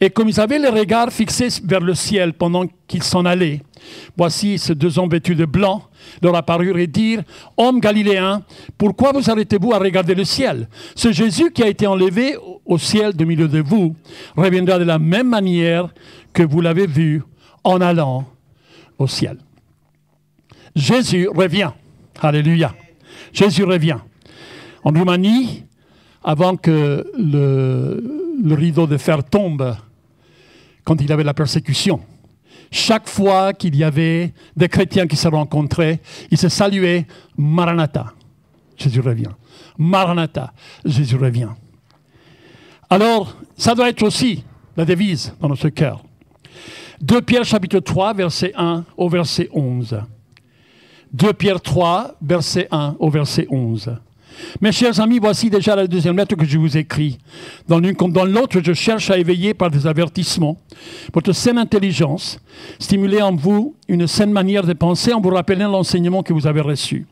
Et comme ils avaient les regards fixés vers le ciel pendant qu'ils s'en allaient, voici ces deux hommes vêtus de blanc leur apparurent et dirent « Hommes galiléens, pourquoi vous arrêtez-vous à regarder le ciel? Ce Jésus qui a été enlevé au ciel du milieu de vous reviendra de la même manière que vous l'avez vu en allant au ciel. » Jésus revient. Alléluia. Jésus revient. En Roumanie, avant que le rideau de fer tombe, quand il y avait la persécution, chaque fois qu'il y avait des chrétiens qui se rencontraient, ils se saluaient « Maranatha ». Jésus revient. « Maranatha ». Jésus revient. Alors, ça doit être aussi la devise dans notre cœur. 2 Pierre chapitre 3, verset 1 au verset 11. 2 Pierre 3, verset 1 au verset 11. Mes chers amis, voici déjà la deuxième lettre que je vous écris. Dans l'une comme dans l'autre, je cherche à éveiller par des avertissements votre saine intelligence, stimuler en vous une saine manière de penser en vous rappelant l'enseignement que vous avez reçu.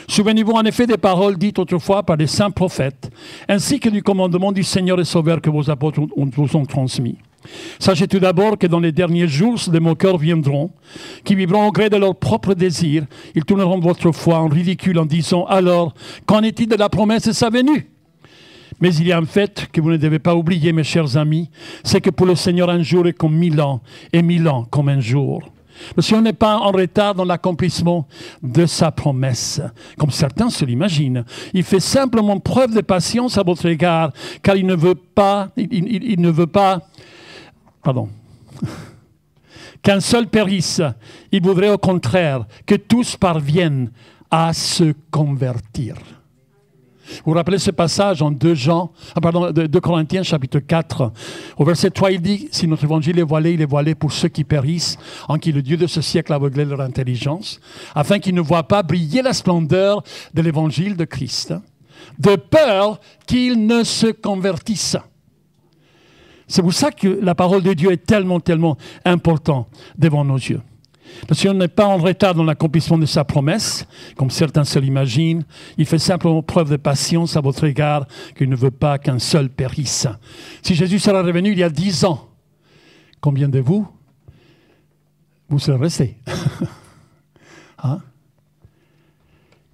Souvenez-vous en effet des paroles dites autrefois par les saints prophètes, ainsi que du commandement du Seigneur et Sauveur que vos apôtres vous ont transmis. Sachez tout d'abord que dans les derniers jours, des moqueurs viendront, qui vivront au gré de leurs propres désirs. Ils tourneront votre foi en ridicule en disant « Alors, qu'en est-il de la promesse de sa venue ?» Mais il y a un fait que vous ne devez pas oublier, mes chers amis, c'est que pour le Seigneur, un jour est comme 1000 ans, et 1000 ans comme un jour. Le Seigneur n'est pas en retard dans l'accomplissement de sa promesse, comme certains se l'imaginent. Il fait simplement preuve de patience à votre égard, car il ne veut pas qu'un seul périsse. Il voudrait au contraire que tous parviennent à se convertir. Vous vous rappelez ce passage en 2 Corinthiens chapitre 4. Au verset 3, il dit, si notre évangile est voilé, il est voilé pour ceux qui périssent, en qui le Dieu de ce siècle a aveuglé leur intelligence, afin qu'ils ne voient pas briller la splendeur de l'évangile de Christ, de peur qu'ils ne se convertissent. C'est pour ça que la parole de Dieu est tellement, tellement importante devant nos yeux. Le Seigneur n'est pas en retard dans l'accomplissement de sa promesse, comme certains se l'imaginent. Il fait simplement preuve de patience à votre égard, qu'il ne veut pas qu'un seul périsse. Si Jésus sera revenu il y a 10 ans, combien de vous serez restés? Hein?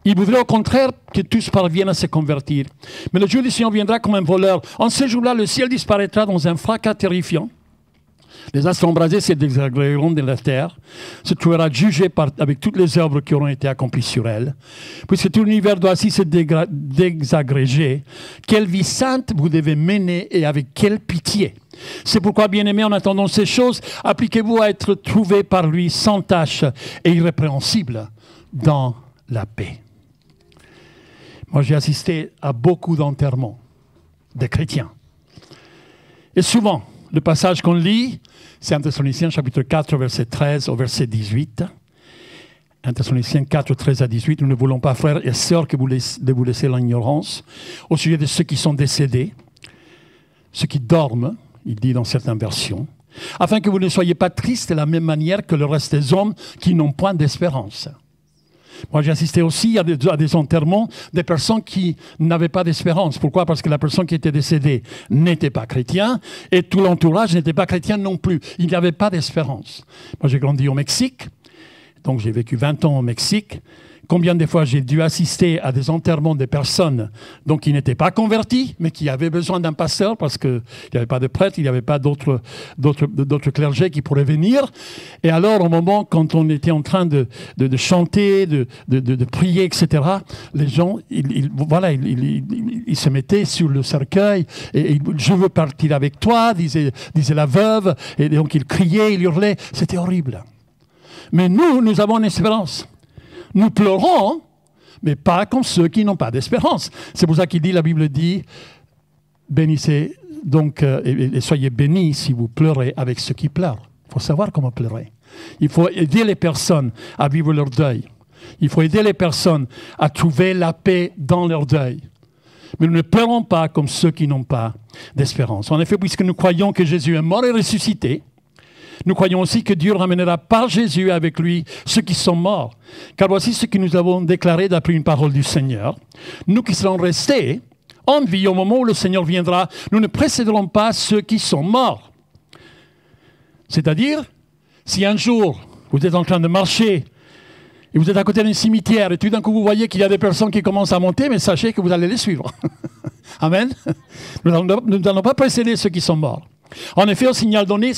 Il voudrait au contraire que tous parviennent à se convertir. Mais le jour du Seigneur viendra comme un voleur. En ce jour-là, le ciel disparaîtra dans un fracas terrifiant. Les astres embrasés se désagrégeront de la terre, se trouvera jugé avec toutes les œuvres qui auront été accomplies sur elle. Puisque tout l'univers doit ainsi se désagréger, quelle vie sainte vous devez mener et avec quelle pitié. C'est pourquoi, bien-aimés, en attendant ces choses, appliquez-vous à être trouvés par lui sans tache et irrépréhensibles dans la paix. Moi, j'ai assisté à beaucoup d'enterrements de chrétiens. Et souvent, le passage qu'on lit, c'est 1 Thessaloniciens chapitre 4, verset 13 au verset 18. 1 Thessaloniciens 4, 13 à 18. Nous ne voulons pas, frères et sœurs, que vous laissez l'ignorance au sujet de ceux qui sont décédés, ceux qui dorment, il dit dans certaines versions, afin que vous ne soyez pas tristes de la même manière que le reste des hommes qui n'ont point d'espérance. Moi, j'ai assisté aussi à des enterrements des personnes qui n'avaient pas d'espérance. Pourquoi? Parce que la personne qui était décédée n'était pas chrétien et tout l'entourage n'était pas chrétien non plus. Il n'y avait pas d'espérance. Moi, j'ai grandi au Mexique, donc j'ai vécu 20 ans au Mexique. Combien de fois j'ai dû assister à des enterrements de personnes donc, qui n'étaient pas converties, mais qui avaient besoin d'un pasteur parce qu'il n'y avait pas de prêtre, il n'y avait pas d'autres clergés qui pourraient venir. Et alors, au moment quand on était en train de chanter, de prier, etc., les gens, ils se mettaient sur le cercueil et je veux partir avec toi, disait la veuve. Et donc, ils criaient, ils hurlaient. C'était horrible. Mais nous avons une espérance. Nous pleurons, mais pas comme ceux qui n'ont pas d'espérance. C'est pour ça qu'il dit, la Bible dit, bénissez donc et soyez bénis si vous pleurez avec ceux qui pleurent. Il faut savoir comment pleurer. Il faut aider les personnes à vivre leur deuil. Il faut aider les personnes à trouver la paix dans leur deuil. Mais nous ne pleurons pas comme ceux qui n'ont pas d'espérance. En effet, puisque nous croyons que Jésus est mort et ressuscité, nous croyons aussi que Dieu ramènera par Jésus avec lui ceux qui sont morts. Car voici ce que nous avons déclaré d'après une parole du Seigneur. Nous qui serons restés en vie au moment où le Seigneur viendra, nous ne précéderons pas ceux qui sont morts. C'est-à-dire, si un jour vous êtes en train de marcher et vous êtes à côté d'un cimetière et tout d'un coup vous voyez qu'il y a des personnes qui commencent à monter, mais sachez que vous allez les suivre. Amen. Nous n'allons pas précéder ceux qui sont morts. En effet, au signal donné,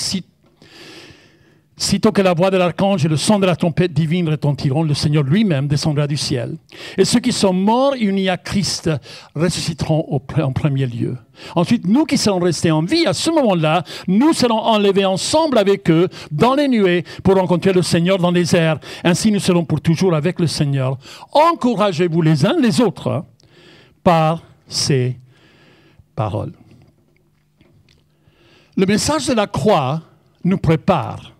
sitôt que la voix de l'archange et le son de la trompette divine retentiront, le Seigneur lui-même descendra du ciel. Et ceux qui sont morts unis à Christ ressusciteront en premier lieu. Ensuite, nous qui serons restés en vie, à ce moment-là, nous serons enlevés ensemble avec eux dans les nuées pour rencontrer le Seigneur dans les airs. Ainsi, nous serons pour toujours avec le Seigneur. Encouragez-vous les uns les autres par ces paroles. Le message de la croix nous prépare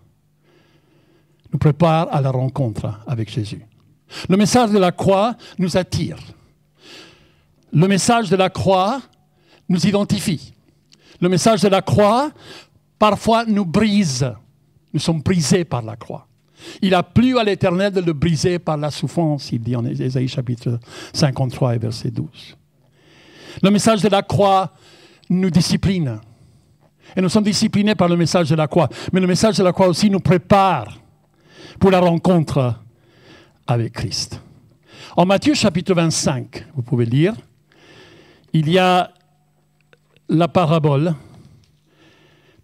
à la rencontre avec Jésus. Le message de la croix nous attire. Le message de la croix nous identifie. Le message de la croix, parfois, nous brise. Nous sommes brisés par la croix. Il a plu à l'Éternel de le briser par la souffrance, il dit en Ésaïe chapitre 53 et verset 12. Le message de la croix nous discipline. Et nous sommes disciplinés par le message de la croix. Mais le message de la croix aussi nous prépare pour la rencontre avec Christ. En Matthieu chapitre 25, vous pouvez lire, il y a la parabole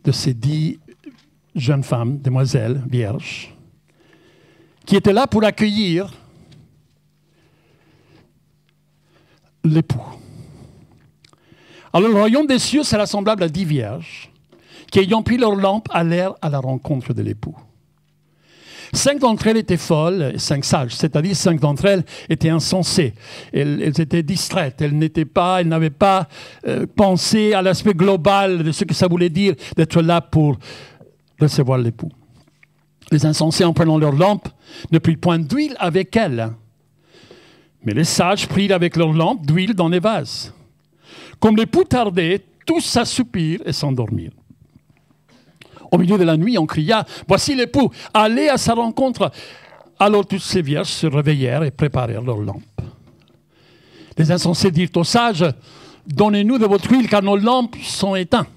de ces 10 jeunes femmes, demoiselles, vierges, qui étaient là pour accueillir l'époux. Alors le royaume des cieux, c'est semblable à 10 vierges qui, ayant pris leur lampe, allèrent à la rencontre de l'époux. 5 d'entre elles étaient folles, 5 sages, c'est-à-dire 5 d'entre elles étaient insensées. Elles étaient distraites, elles n'avaient pas pensé à l'aspect global de ce que ça voulait dire d'être là pour recevoir l'époux. Les insensés, en prenant leur lampe, ne prirent point d'huile avec elles. Mais les sages prirent avec leur lampe d'huile dans les vases. Comme l'époux tardait, tous s'assoupirent et s'endormirent. Au milieu de la nuit, on cria, « Voici l'époux, allez à sa rencontre !» Alors toutes ces vierges se réveillèrent et préparèrent leurs lampes. Les insensés dirent aux sages, « Donnez-nous de votre huile, car nos lampes sont éteintes. »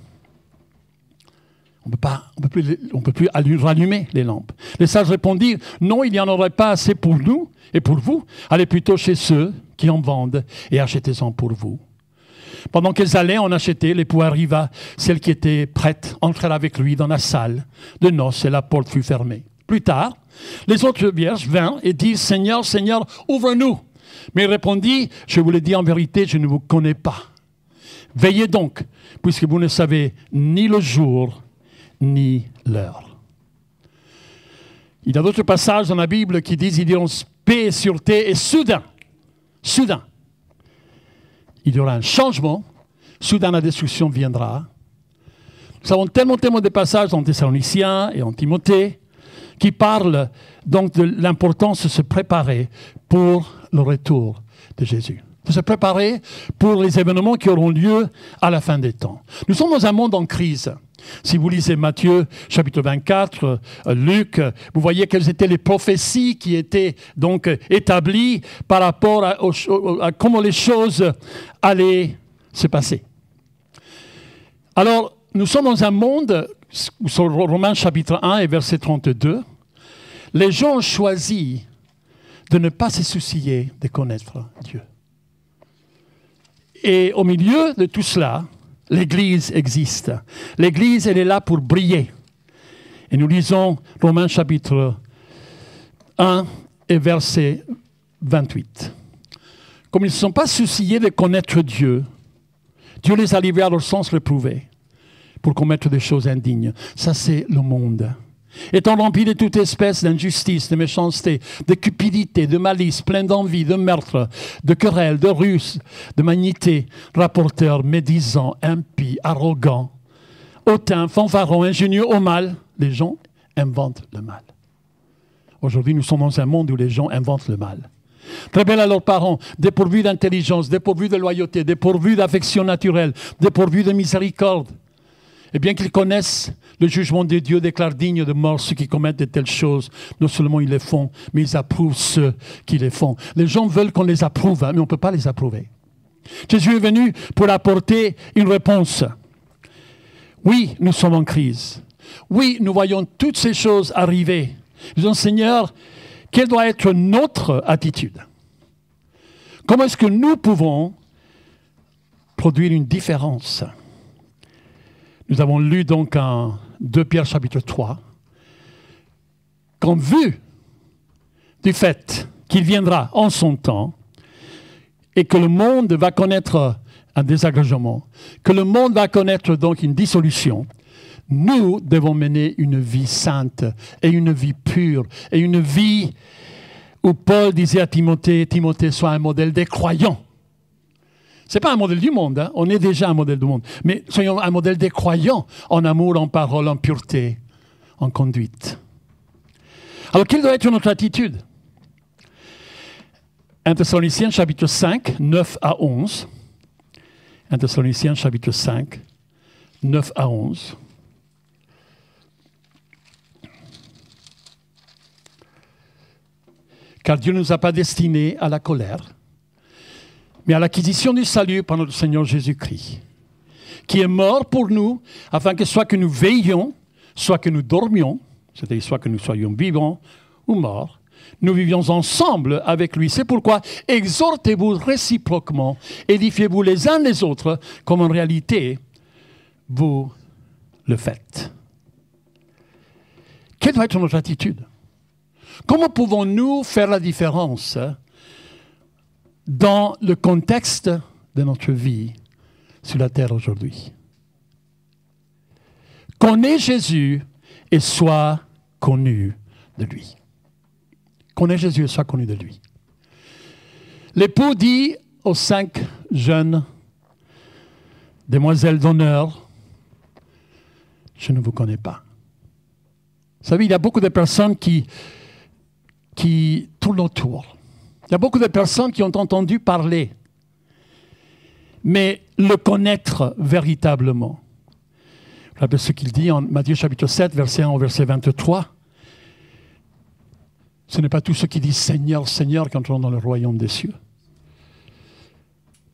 On ne peut plus rallumer les lampes. Les sages répondirent, « Non, il n'y en aurait pas assez pour nous et pour vous. Allez plutôt chez ceux qui en vendent et achetez-en pour vous. » Pendant qu'elles allaient en acheter, l'époux arriva. Celle qui était prête entra avec lui dans la salle de noces et la porte fut fermée. Plus tard, les autres vierges vinrent et dirent, « Seigneur, Seigneur, ouvre-nous !» Mais il répondit, « Je vous le dis en vérité, je ne vous connais pas. Veillez donc, puisque vous ne savez ni le jour ni l'heure. » Il y a d'autres passages dans la Bible qui disent, ils diront paix et sûreté, et soudain, il y aura un changement, soudain la destruction viendra. Nous avons tellement de passages en Thessaloniciens et en Timothée qui parlent donc de l'importance de se préparer pour le retour de Jésus. De se préparer pour les événements qui auront lieu à la fin des temps. Nous sommes dans un monde en crise. Si vous lisez Matthieu, chapitre 24, Luc, vous voyez quelles étaient les prophéties qui étaient donc établies par rapport à comment les choses allaient se passer. Alors, nous sommes dans un monde, sur Romains chapitre 1 et verset 32, les gens ont choisi de ne pas se soucier de connaître Dieu. Et au milieu de tout cela, l'Église existe. L'Église, elle est là pour briller. Et nous lisons Romains chapitre 1 et verset 28. Comme ils ne se sont pas souciés de connaître Dieu, Dieu les a livrés à leur sens réprouvé pour commettre des choses indignes. Ça, c'est le monde. Étant rempli de toute espèce d'injustice, de méchanceté, de cupidité, de malice, plein d'envie, de meurtre, de querelles, de ruses, de malignité, rapporteurs, médisants, impies, arrogants, hautains, fanfarons, ingénieux au mal, les gens inventent le mal. Aujourd'hui, nous sommes dans un monde où les gens inventent le mal. Rebelles à leurs parents, dépourvus d'intelligence, dépourvus de loyauté, dépourvus d'affection naturelle, dépourvus de miséricorde. Et bien qu'ils connaissent le jugement de Dieu, déclare digne de mort ceux qui commettent de telles choses. Non seulement ils les font, mais ils approuvent ceux qui les font. Les gens veulent qu'on les approuve, mais on ne peut pas les approuver. Jésus est venu pour apporter une réponse. Oui, nous sommes en crise. Oui, nous voyons toutes ces choses arriver. Nous disons, Seigneur, quelle doit être notre attitude? Comment est-ce que nous pouvons produire une différence? Nous avons lu donc en 2 Pierre chapitre 3 qu'en vue du fait qu'il viendra en son temps et que le monde va connaître un désagrégement, que le monde va connaître donc une dissolution, nous devons mener une vie sainte et une vie pure et une vie où Paul disait à Timothée, Timothée, sois un modèle des croyants. Ce n'est pas un modèle du monde, hein. On est déjà un modèle du monde. Mais soyons un modèle des croyants en amour, en parole, en pureté, en conduite. Alors, quelle doit être notre attitude? 1 Thessaloniciens chapitre 5, 9 à 11. 1 Thessaloniciens chapitre 5, 9 à 11. Car Dieu ne nous a pas destinés à la colère, mais à l'acquisition du salut par notre Seigneur Jésus-Christ, qui est mort pour nous, afin que soit que nous veillions, soit que nous dormions, c'est-à-dire soit que nous soyons vivants ou morts, nous vivions ensemble avec lui. C'est pourquoi exhortez-vous réciproquement, édifiez-vous les uns les autres, comme en réalité vous le faites. Quelle doit être notre attitude? Comment pouvons-nous faire la différence dans le contexte de notre vie sur la terre aujourd'hui? Connais Jésus et sois connu de lui. Connais Jésus et sois connu de lui. L'époux dit aux 5 jeunes demoiselles d'honneur, je ne vous connais pas. Vous savez, il y a beaucoup de personnes qui tournent autour. Il y a beaucoup de personnes qui ont entendu parler, mais le connaître véritablement. Je rappelle ce qu'il dit en Matthieu chapitre 7, verset 1 au verset 23. Ce n'est pas tous ceux qui disent « Seigneur, Seigneur » qui entreront dans le royaume des cieux,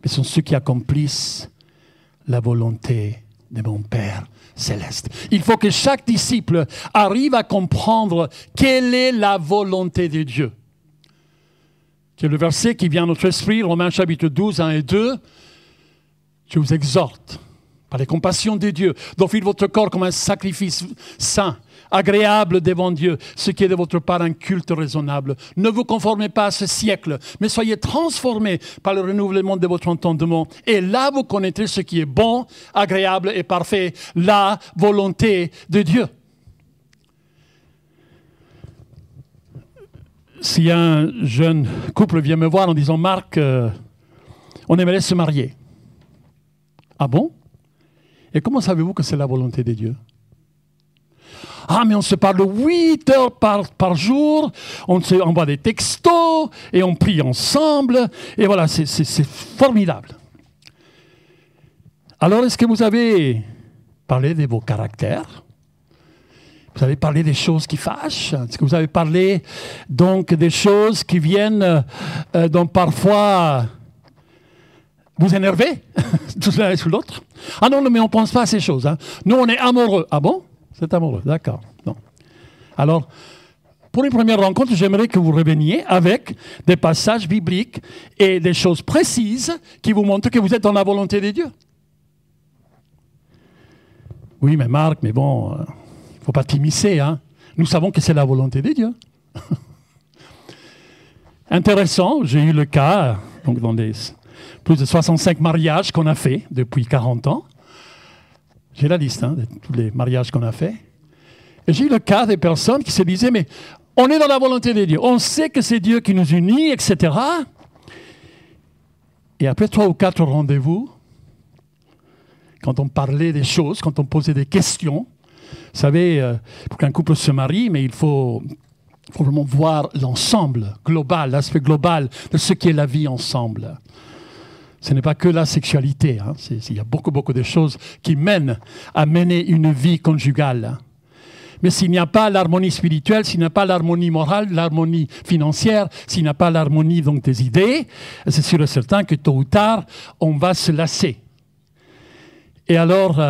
mais ce sont ceux qui accomplissent la volonté de mon Père céleste. Il faut que chaque disciple arrive à comprendre quelle est la volonté de Dieu. C'est le verset qui vient à notre esprit, Romains chapitre 12, 1 et 2. Je vous exhorte, par les compassions de Dieu, d'offrir votre corps comme un sacrifice saint, agréable devant Dieu, ce qui est de votre part un culte raisonnable. Ne vous conformez pas à ce siècle, mais soyez transformés par le renouvellement de votre entendement. Et là, vous connaîtrez ce qui est bon, agréable et parfait, la volonté de Dieu. Si un jeune couple vient me voir en disant « Marc, on aimerait se marier. » Ah bon? Et comment savez-vous que c'est la volonté de Dieu? Ah, mais on se parle 8 heures par jour, on se envoie des textos et on prie ensemble. Et voilà, c'est formidable. Alors, est-ce que vous avez parlé de vos caractères? Vous avez parlé des choses qui fâchent? Est-ce que vous avez parlé donc des choses qui viennent donc parfois vous énerver tous l'un sur l'autre? Ah non, mais on ne pense pas à ces choses. Hein. Nous, on est amoureux. Ah bon? C'est amoureux, d'accord. Non. Alors, pour une première rencontre, j'aimerais que vous reveniez avec des passages bibliques et des choses précises qui vous montrent que vous êtes dans la volonté de Dieu. Oui, mais Marc, mais bon, il ne faut pas t'immiscer. Hein. Nous savons que c'est la volonté de Dieu. Intéressant, j'ai eu le cas, donc dans les plus de 65 mariages qu'on a fait depuis 40 ans. J'ai la liste de tous les mariages qu'on a fait. Et j'ai eu le cas des personnes qui se disaient, mais on est dans la volonté de Dieu. On sait que c'est Dieu qui nous unit, etc. Et après 3 ou 4 rendez-vous, quand on parlait des choses, quand on posait des questions, vous savez, pour qu'un couple se marie, mais il faut vraiment voir l'ensemble global, l'aspect global de ce qu'est la vie ensemble. Ce n'est pas que la sexualité. Hein. Il y a beaucoup de choses qui mènent à mener une vie conjugale. Mais s'il n'y a pas l'harmonie spirituelle, s'il n'y a pas l'harmonie morale, l'harmonie financière, s'il n'y a pas l'harmonie donc des idées, c'est sûr et certain que tôt ou tard, on va se lasser. Et alors,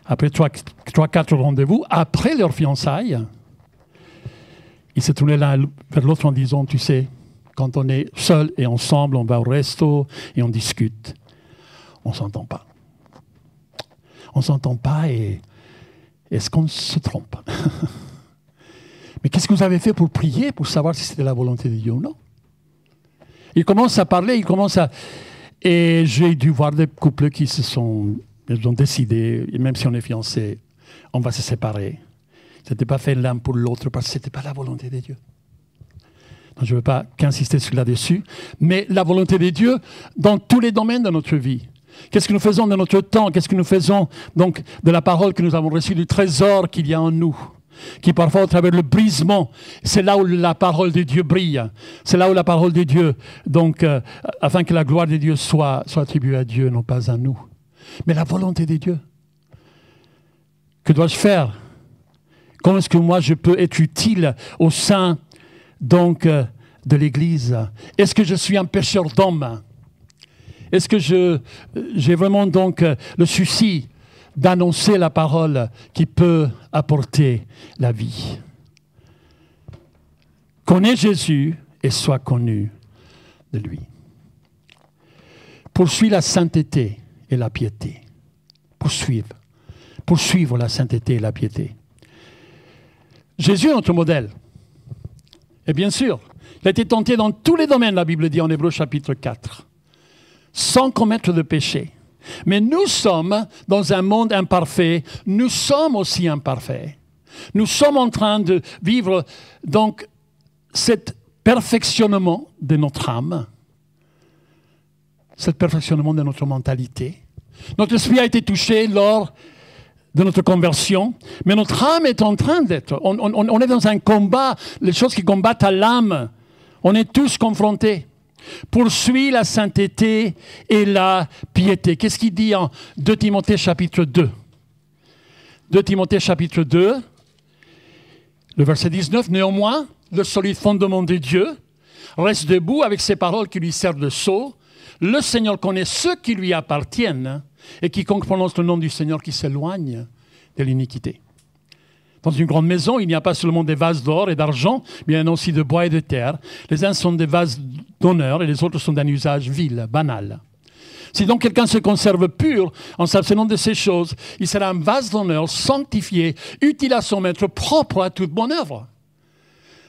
après 3-4 rendez-vous, après leur fiançailles, ils se tournaient l'un vers l'autre en disant, tu sais, quand on est seul et ensemble, on va au resto et on discute. On ne s'entend pas. On ne s'entend pas et est-ce qu'on se trompe? Mais qu'est-ce que vous avez fait pour prier, pour savoir si c'était la volonté de Dieu ou non? Il commence à parler, et j'ai dû voir des couples qui ils ont décidé, et même si on est fiancés, on va se séparer. Ce n'était pas fait l'un pour l'autre parce que ce n'était pas la volonté de Dieu. Je ne veux pas qu'insister là-dessus, mais la volonté de Dieu dans tous les domaines de notre vie. Qu'est-ce que nous faisons de notre temps? Qu'est-ce que nous faisons donc de la parole que nous avons reçue, du trésor qu'il y a en nous, qui parfois, au travers le brisement, c'est là où la parole de Dieu brille. C'est là où la parole de Dieu, donc, afin que la gloire de Dieu soit attribuée à Dieu, non pas à nous. Mais la volonté de Dieu. Que dois-je faire? Comment est-ce que moi je peux être utile au sein donc de l'Église? Est-ce que je suis un pécheur d'hommes? Est-ce que j'ai vraiment donc le souci d'annoncer la parole qui peut apporter la vie? Connais Jésus et sois connu de lui. Poursuis la sainteté et la piété. Poursuivre la sainteté et la piété. Jésus est notre modèle. Et bien sûr, il a été tenté dans tous les domaines, la Bible dit en Hébreux chapitre 4, sans commettre de péché. Mais nous sommes dans un monde imparfait, nous sommes aussi imparfaits. Nous sommes en train de vivre donc cet perfectionnement de notre âme, cet perfectionnement de notre mentalité. Notre esprit a été touché lors de notre conversion, mais notre âme est en train d'être. On est dans un combat, les choses qui combattent à l'âme. On est tous confrontés. Poursuis la sainteté et la piété. Qu'est-ce qu'il dit en 2 Timothée chapitre 2? 2 Timothée chapitre 2, le verset 19. Néanmoins, le solide fondement de Dieu reste debout avec ses paroles qui lui servent de sceau. Le Seigneur connaît ceux qui lui appartiennent et quiconque prononce le nom du Seigneur qui s'éloigne de l'iniquité. Dans une grande maison, il n'y a pas seulement des vases d'or et d'argent, mais il y en a aussi de bois et de terre. Les uns sont des vases d'honneur et les autres sont d'un usage vil, banal. Si donc quelqu'un se conserve pur en s'abstenant de ces choses, il sera un vase d'honneur sanctifié, utile à son maître, propre à toute bonne œuvre.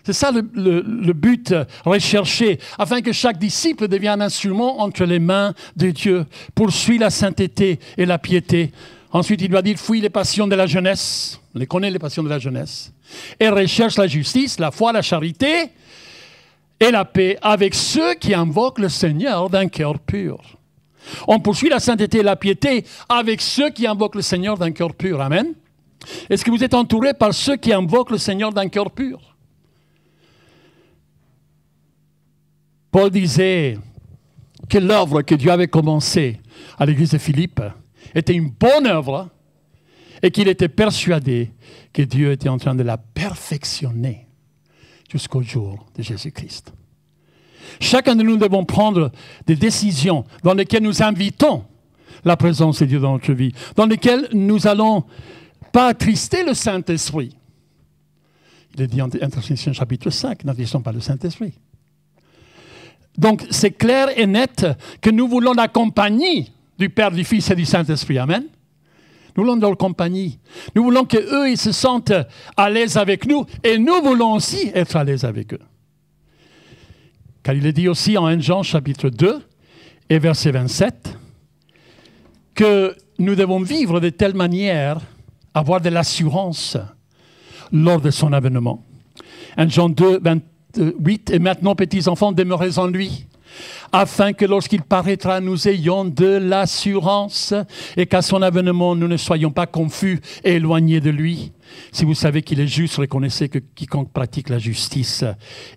C'est ça le but recherché, afin que chaque disciple devienne un instrument entre les mains de Dieu. Poursuit la sainteté et la piété. Ensuite, il doit dire, fuis les passions de la jeunesse. On les connaît, les passions de la jeunesse. Et recherche la justice, la foi, la charité et la paix avec ceux qui invoquent le Seigneur d'un cœur pur. On poursuit la sainteté et la piété avec ceux qui invoquent le Seigneur d'un cœur pur. Amen. Est-ce que vous êtes entouré par ceux qui invoquent le Seigneur d'un cœur pur? Paul disait que l'œuvre que Dieu avait commencée à l'église de Philippe était une bonne œuvre et qu'il était persuadé que Dieu était en train de la perfectionner jusqu'au jour de Jésus-Christ. Chacun de nous devons prendre des décisions dans lesquelles nous invitons la présence de Dieu dans notre vie, dans lesquelles nous allons pas attrister le Saint-Esprit. Il est dit en Thessaloniciens chapitre 5, n'attristons pas le Saint-Esprit. Donc, c'est clair et net que nous voulons la compagnie du Père, du Fils et du Saint-Esprit. Amen. Nous voulons leur compagnie. Nous voulons qu'eux, ils se sentent à l'aise avec nous et nous voulons aussi être à l'aise avec eux. Car il est dit aussi en 1 Jean chapitre 2 et verset 27 que nous devons vivre de telle manière, avoir de l'assurance lors de son avènement. 1 Jean 2, 28, et maintenant, petits enfants, demeurez en lui, afin que lorsqu'il paraîtra, nous ayons de l'assurance et qu'à son avènement, nous ne soyons pas confus et éloignés de lui. Si vous savez qu'il est juste, reconnaissez que quiconque pratique la justice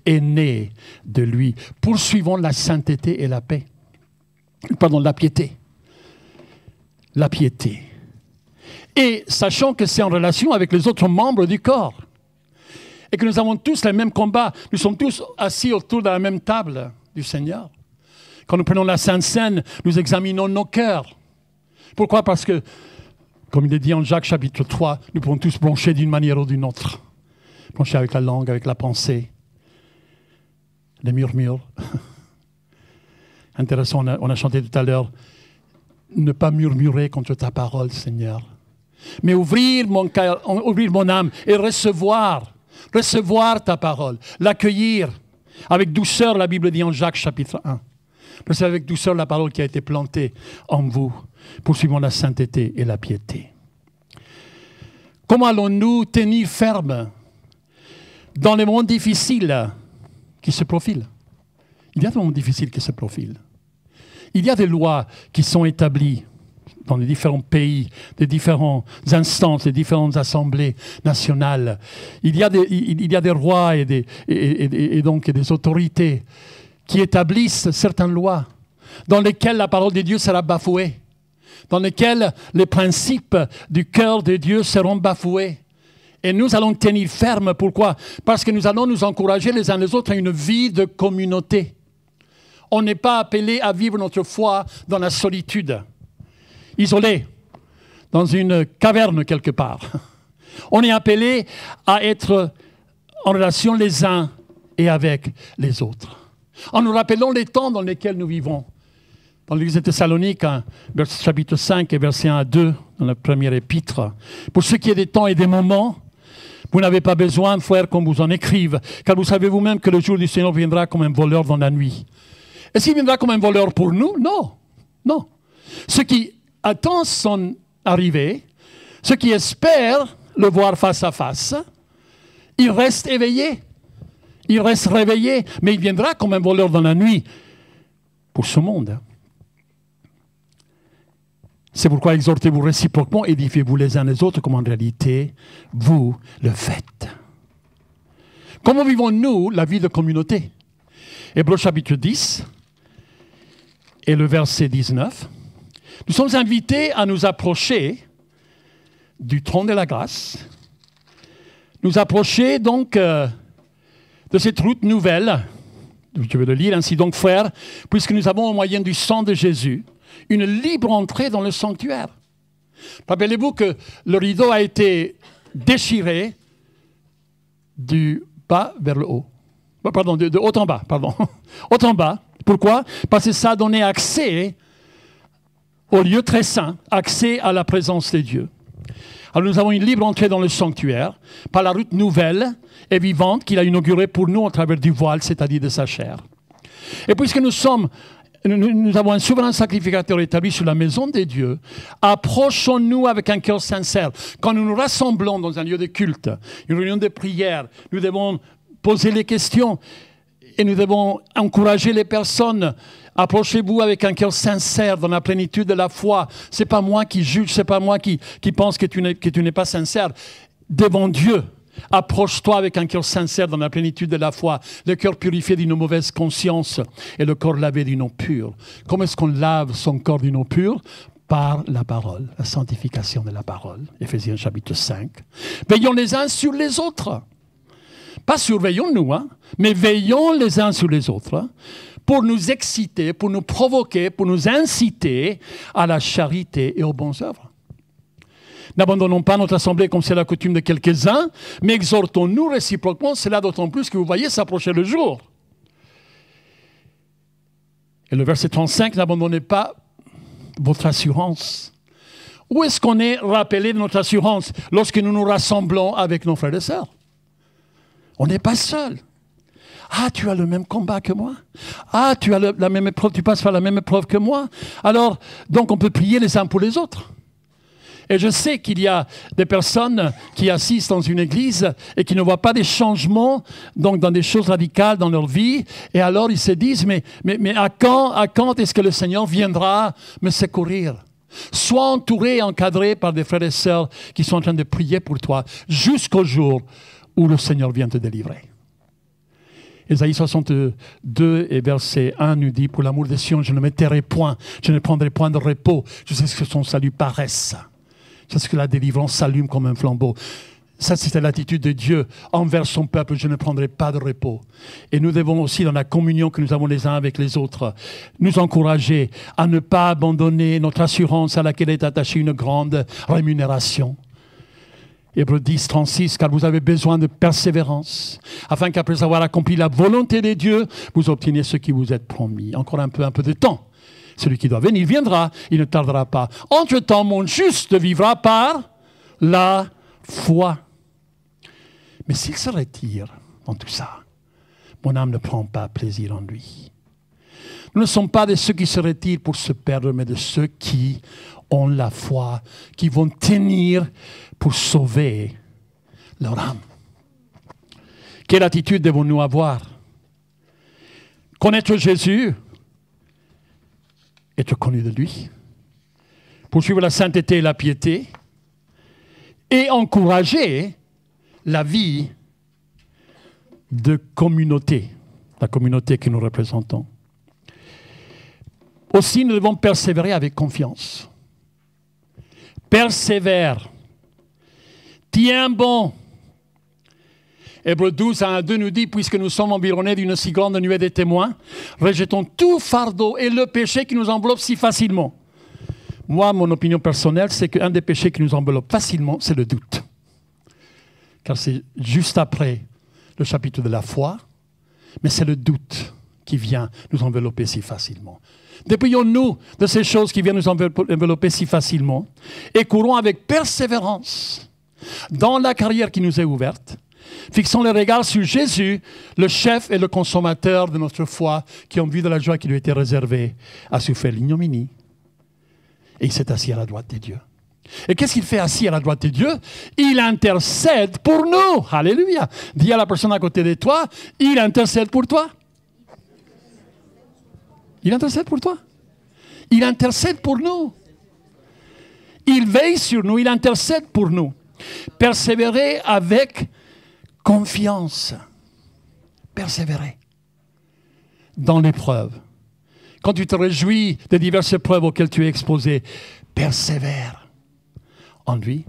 est né de lui. Poursuivons la sainteté et la paix. Pardon, la piété. La piété. Et sachant que c'est en relation avec les autres membres du corps. Et que nous avons tous les mêmes combats. Nous sommes tous assis autour de la même table du Seigneur. Quand nous prenons la Sainte Seine, nous examinons nos cœurs. Pourquoi? Parce que, comme il est dit en Jacques chapitre 3, nous pouvons tous broncher d'une manière ou d'une autre. Broncher avec la langue, avec la pensée. Les murmures. Intéressant, on a chanté tout à l'heure, ne pas murmurer contre ta parole, Seigneur. Mais ouvrir mon cœur, ouvrir mon âme et recevoir ta parole, l'accueillir avec douceur, la Bible dit en Jacques chapitre 1. Recevez avec douceur la parole qui a été plantée en vous. Poursuivons la sainteté et la piété. Comment allons-nous tenir ferme dans les moments difficiles qui se profilent. Il y a des moments difficiles qui se profilent. Il y a des lois qui sont établies dans les différents pays, des différentes instances, des différentes assemblées nationales. Il y a des rois et donc des autorités qui établissent certaines lois dans lesquelles la parole de Dieu sera bafouée, dans lesquelles les principes du cœur de Dieu seront bafoués. Et nous allons tenir ferme. Pourquoi? Parce que nous allons nous encourager les uns les autres à une vie de communauté. On n'est pas appelé à vivre notre foi dans la solitude, isolé, dans une caverne quelque part. On est appelé à être en relation les uns et avec les autres. En nous rappelant les temps dans lesquels nous vivons. Dans l'Église de Thessalonique, chapitre 5 et verset 1 à 2, dans la première épître. Pour ce qui est des temps et des moments, vous n'avez pas besoin, frères, qu'on vous en écrive, car vous savez vous-même que le jour du Seigneur viendra comme un voleur dans la nuit. Est-ce qu'il viendra comme un voleur pour nous? Non. Non. Ceux qui attendent son arrivée, ceux qui espèrent le voir face à face, ils restent éveillés. Ils restent réveillés. Mais il viendra comme un voleur dans la nuit pour ce monde. C'est pourquoi exhortez-vous réciproquement, édifiez-vous les uns les autres, comme en réalité, vous le faites. Comment vivons-nous la vie de communauté? Hébreux chapitre 10 et le verset 19. Nous sommes invités à nous approcher du trône de la grâce, nous approcher donc de cette route nouvelle. Je vais le lire ainsi donc, frères, puisque nous avons au moyen du sang de Jésus une libre entrée dans le sanctuaire. Rappelez-vous que le rideau a été déchiré du bas vers le haut. Pardon, de haut en bas, pardon. Haut en bas. Pourquoi? Parce que ça a donné accès au lieu très saint, accès à la présence de Dieu. Alors nous avons une libre entrée dans le sanctuaire par la route nouvelle et vivante qu'il a inaugurée pour nous à travers du voile, c'est-à-dire de sa chair. Et puisque nous avons un souverain sacrificateur établi sur la maison de Dieu, approchons-nous avec un cœur sincère. Quand nous nous rassemblons dans un lieu de culte, une réunion de prière, nous devons poser les questions et nous devons encourager les personnes. Approchez-vous avec un cœur sincère dans la plénitude de la foi. Ce n'est pas moi qui juge, ce n'est pas moi qui pense que tu n'es pas sincère. Devant Dieu, approche-toi avec un cœur sincère dans la plénitude de la foi. Le cœur purifié d'une mauvaise conscience et le corps lavé d'une eau pure. Comment est-ce qu'on lave son corps d'une eau pure? Par la parole, la sanctification de la parole. Éphésiens chapitre 5. Veillons les uns sur les autres. Pas surveillons-nous, mais veillons les uns sur les autres pour nous exciter, pour nous provoquer, pour nous inciter à la charité et aux bonnes œuvres. N'abandonnons pas notre assemblée comme c'est la coutume de quelques-uns, mais exhortons-nous réciproquement, cela d'autant plus que vous voyez s'approcher le jour. Et le verset 35, n'abandonnez pas votre assurance. Où est-ce qu'on est rappelé de notre assurance? Lorsque nous nous rassemblons avec nos frères et sœurs. On n'est pas seul. Ah, tu as le même combat que moi. Ah, tu as la même épreuve, tu passes par la même épreuve que moi. Alors, donc on peut prier les uns pour les autres. Et je sais qu'il y a des personnes qui assistent dans une église et qui ne voient pas des changements donc dans des choses radicales dans leur vie. Et alors ils se disent, mais à quand est-ce que le Seigneur viendra me secourir? Sois entouré et encadré par des frères et sœurs qui sont en train de prier pour toi jusqu'au jour où le Seigneur vient te délivrer. Ésaïe 62 et verset 1 nous dit, pour l'amour de Sion, je ne me tairai point, je ne prendrai point de repos, je sais ce que son salut paraisse. Je sais que la délivrance s'allume comme un flambeau. Ça, c'était l'attitude de Dieu envers son peuple. Je ne prendrai pas de repos. Et nous devons aussi, dans la communion que nous avons les uns avec les autres, nous encourager à ne pas abandonner notre assurance à laquelle est attachée une grande rémunération. Hébreux 10, 36, car vous avez besoin de persévérance, afin qu'après avoir accompli la volonté de Dieu, vous obteniez ce qui vous est promis. Encore un peu de temps. Celui qui doit venir viendra, il ne tardera pas. Entre-temps, mon juste vivra par la foi. Mais s'il se retire dans tout ça, mon âme ne prend pas plaisir en lui. Nous ne sommes pas de ceux qui se retirent pour se perdre, mais de ceux qui ont la foi, qui vont tenir pour sauver leur âme. Quelle attitude devons-nous avoir? connaître Jésus, être connu de lui, poursuivre la sainteté et la piété, et encourager la vie de communauté, la communauté que nous représentons. Aussi, nous devons persévérer avec confiance. Persévère. Tiens bon. Hébreux 12, 1 à 2 nous dit, puisque nous sommes environnés d'une si grande nuée de témoins, rejetons tout fardeau et le péché qui nous enveloppe si facilement. Moi, mon opinion personnelle, c'est qu'un des péchés qui nous enveloppe facilement, c'est le doute. Car c'est juste après le chapitre de la foi, mais c'est le doute qui vient nous envelopper si facilement. Dépouillons-nous de ces choses qui viennent nous envelopper si facilement et courons avec persévérance dans la carrière qui nous est ouverte. Fixons les regards sur Jésus, le chef et le consommateur de notre foi, qui ont vu de la joie qui lui était réservée, a souffert l'ignominie. Et il s'est assis à la droite de Dieu. Et qu'est-ce qu'il fait assis à la droite de Dieu? Il intercède pour nous. Alléluia. Dis à la personne à côté de toi, il intercède pour toi. Il intercède pour toi. Il intercède pour nous. Il veille sur nous, il intercède pour nous. Persévérer avec confiance. Persévérer dans l'épreuve. Quand tu te réjouis des diverses épreuves auxquelles tu es exposé, persévère en lui.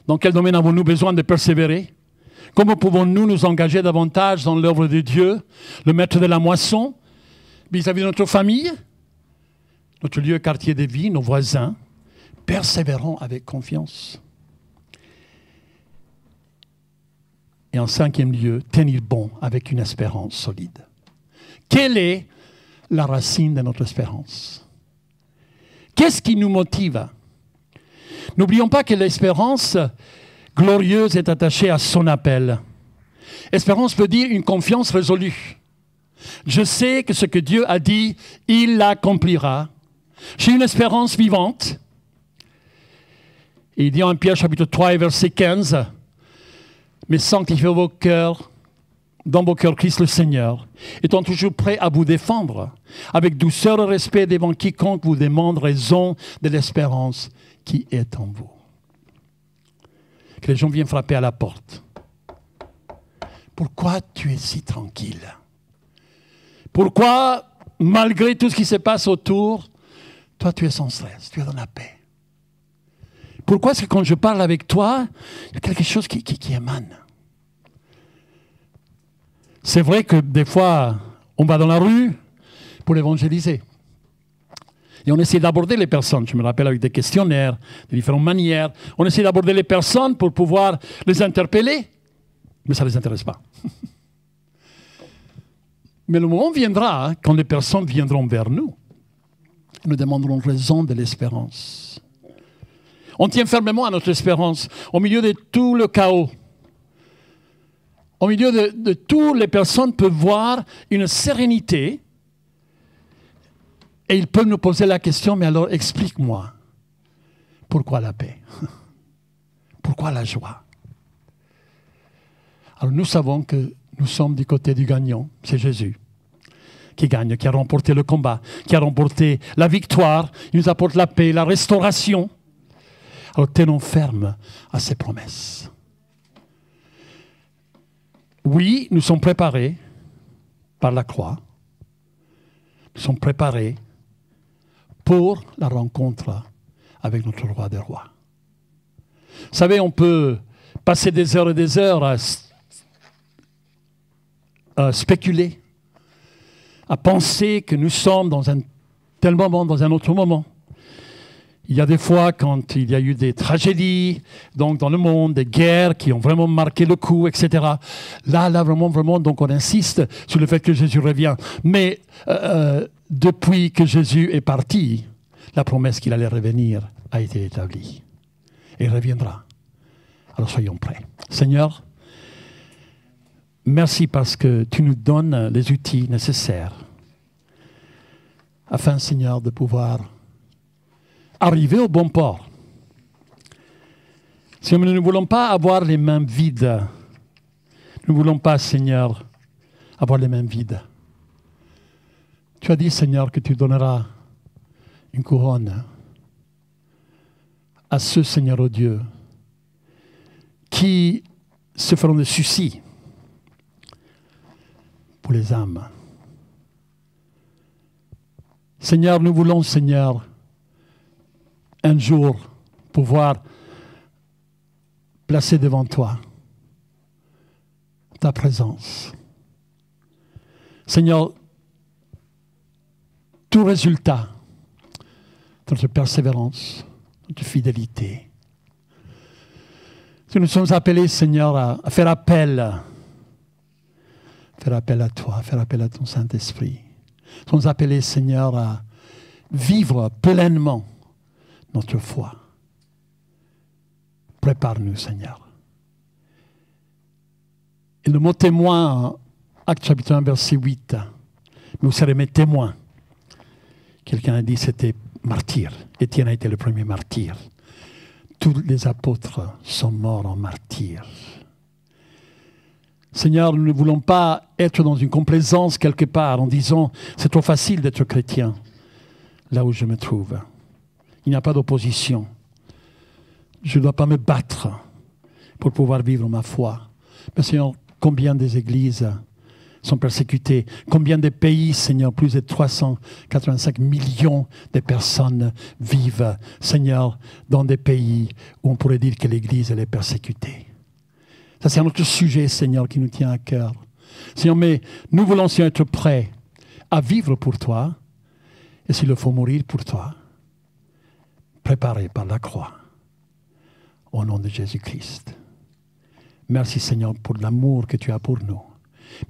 Dans quel domaine avons-nous besoin de persévérer? Comment pouvons-nous nous engager davantage dans l'œuvre de Dieu, le maître de la moisson, vis-à-vis de notre famille, notre lieu quartier de vie, nos voisins? Persévérons avec confiance. Et en 5e lieu, tenir bon avec une espérance solide. Quelle est la racine de notre espérance? Qu'est-ce qui nous motive? N'oublions pas que l'espérance glorieuse est attachée à son appel. Espérance veut dire une confiance résolue. Je sais que ce que Dieu a dit, il l'accomplira. J'ai une espérance vivante. Et il dit en Pierre chapitre 3 et verset 15, « Mais sanctifiez vos cœurs, dans vos cœurs Christ le Seigneur, étant toujours prêt à vous défendre, avec douceur et respect devant quiconque vous demande raison de l'espérance qui est en vous. » Que les gens viennent frapper à la porte. Pourquoi tu es si tranquille? Pourquoi, malgré tout ce qui se passe autour, toi tu es sans stress, tu es dans la paix? Pourquoi est-ce que quand je parle avec toi, il y a quelque chose qui émane? C'est vrai que des fois, on va dans la rue pour évangéliser. Et on essaie d'aborder les personnes. Je me rappelle avec des questionnaires, de différentes manières. On essaie d'aborder les personnes pour pouvoir les interpeller. Mais ça ne les intéresse pas. Mais le moment viendra quand les personnes viendront vers nous. Nous demanderons raison de l'espérance. On tient fermement à notre espérance au milieu de tout le chaos. Au milieu de toutes les personnes peuvent voir une sérénité et ils peuvent nous poser la question, mais alors explique-moi, pourquoi la paix? Pourquoi la joie? Alors nous savons que nous sommes du côté du gagnant, c'est Jésus qui gagne, qui a remporté le combat, qui a remporté la victoire, il nous apporte la paix, la restauration. Alors tenons ferme à ses promesses. Oui, nous sommes préparés par la croix. Nous sommes préparés pour la rencontre avec notre roi des rois. Vous savez, on peut passer des heures et des heures à spéculer, à penser que nous sommes dans un tel moment, dans un autre moment. Il y a des fois, quand il y a eu des tragédies donc dans le monde, des guerres qui ont vraiment marqué le coup, etc. Là, vraiment, donc on insiste sur le fait que Jésus revient. Mais depuis que Jésus est parti, la promesse qu'il allait revenir a été établie. Et il reviendra. Alors soyons prêts. Seigneur, merci parce que tu nous donnes les outils nécessaires afin, Seigneur, de pouvoir arriver au bon port. Si nous ne voulons pas avoir les mains vides, nous ne voulons pas, Seigneur, avoir les mains vides. Tu as dit, Seigneur, que tu donneras une couronne à ceux, Seigneur, oh Dieu, qui se feront des soucis pour les âmes. Seigneur, nous voulons, Seigneur, un jour pouvoir placer devant toi ta présence. Seigneur, tout résultat de notre persévérance, notre fidélité. Nous sommes appelés, Seigneur, à faire appel à toi, faire appel à ton Saint-Esprit. Nous sommes appelés, Seigneur, à vivre pleinement notre foi. Prépare-nous, Seigneur. Et le mot témoin, Acte chapitre 1, verset 8, mais vous serez mes témoins. Quelqu'un a dit que c'était martyr. Étienne a été le premier martyr. Tous les apôtres sont morts en martyrs. Seigneur, nous ne voulons pas être dans une complaisance quelque part en disant « c'est trop facile d'être chrétien » là où je me trouve. Il n'y a pas d'opposition. Je ne dois pas me battre pour pouvoir vivre ma foi. Mais Seigneur, combien des églises sont persécutées? Combien de pays, Seigneur, plus de 385 millions de personnes vivent, Seigneur, dans des pays où on pourrait dire que l'Église elle est persécutée. Ça, c'est un autre sujet, Seigneur, qui nous tient à cœur. Seigneur, mais nous voulons, Seigneur, être prêts à vivre pour toi, et s'il le faut mourir pour toi, préparés par la croix, au nom de Jésus-Christ. Merci, Seigneur, pour l'amour que tu as pour nous.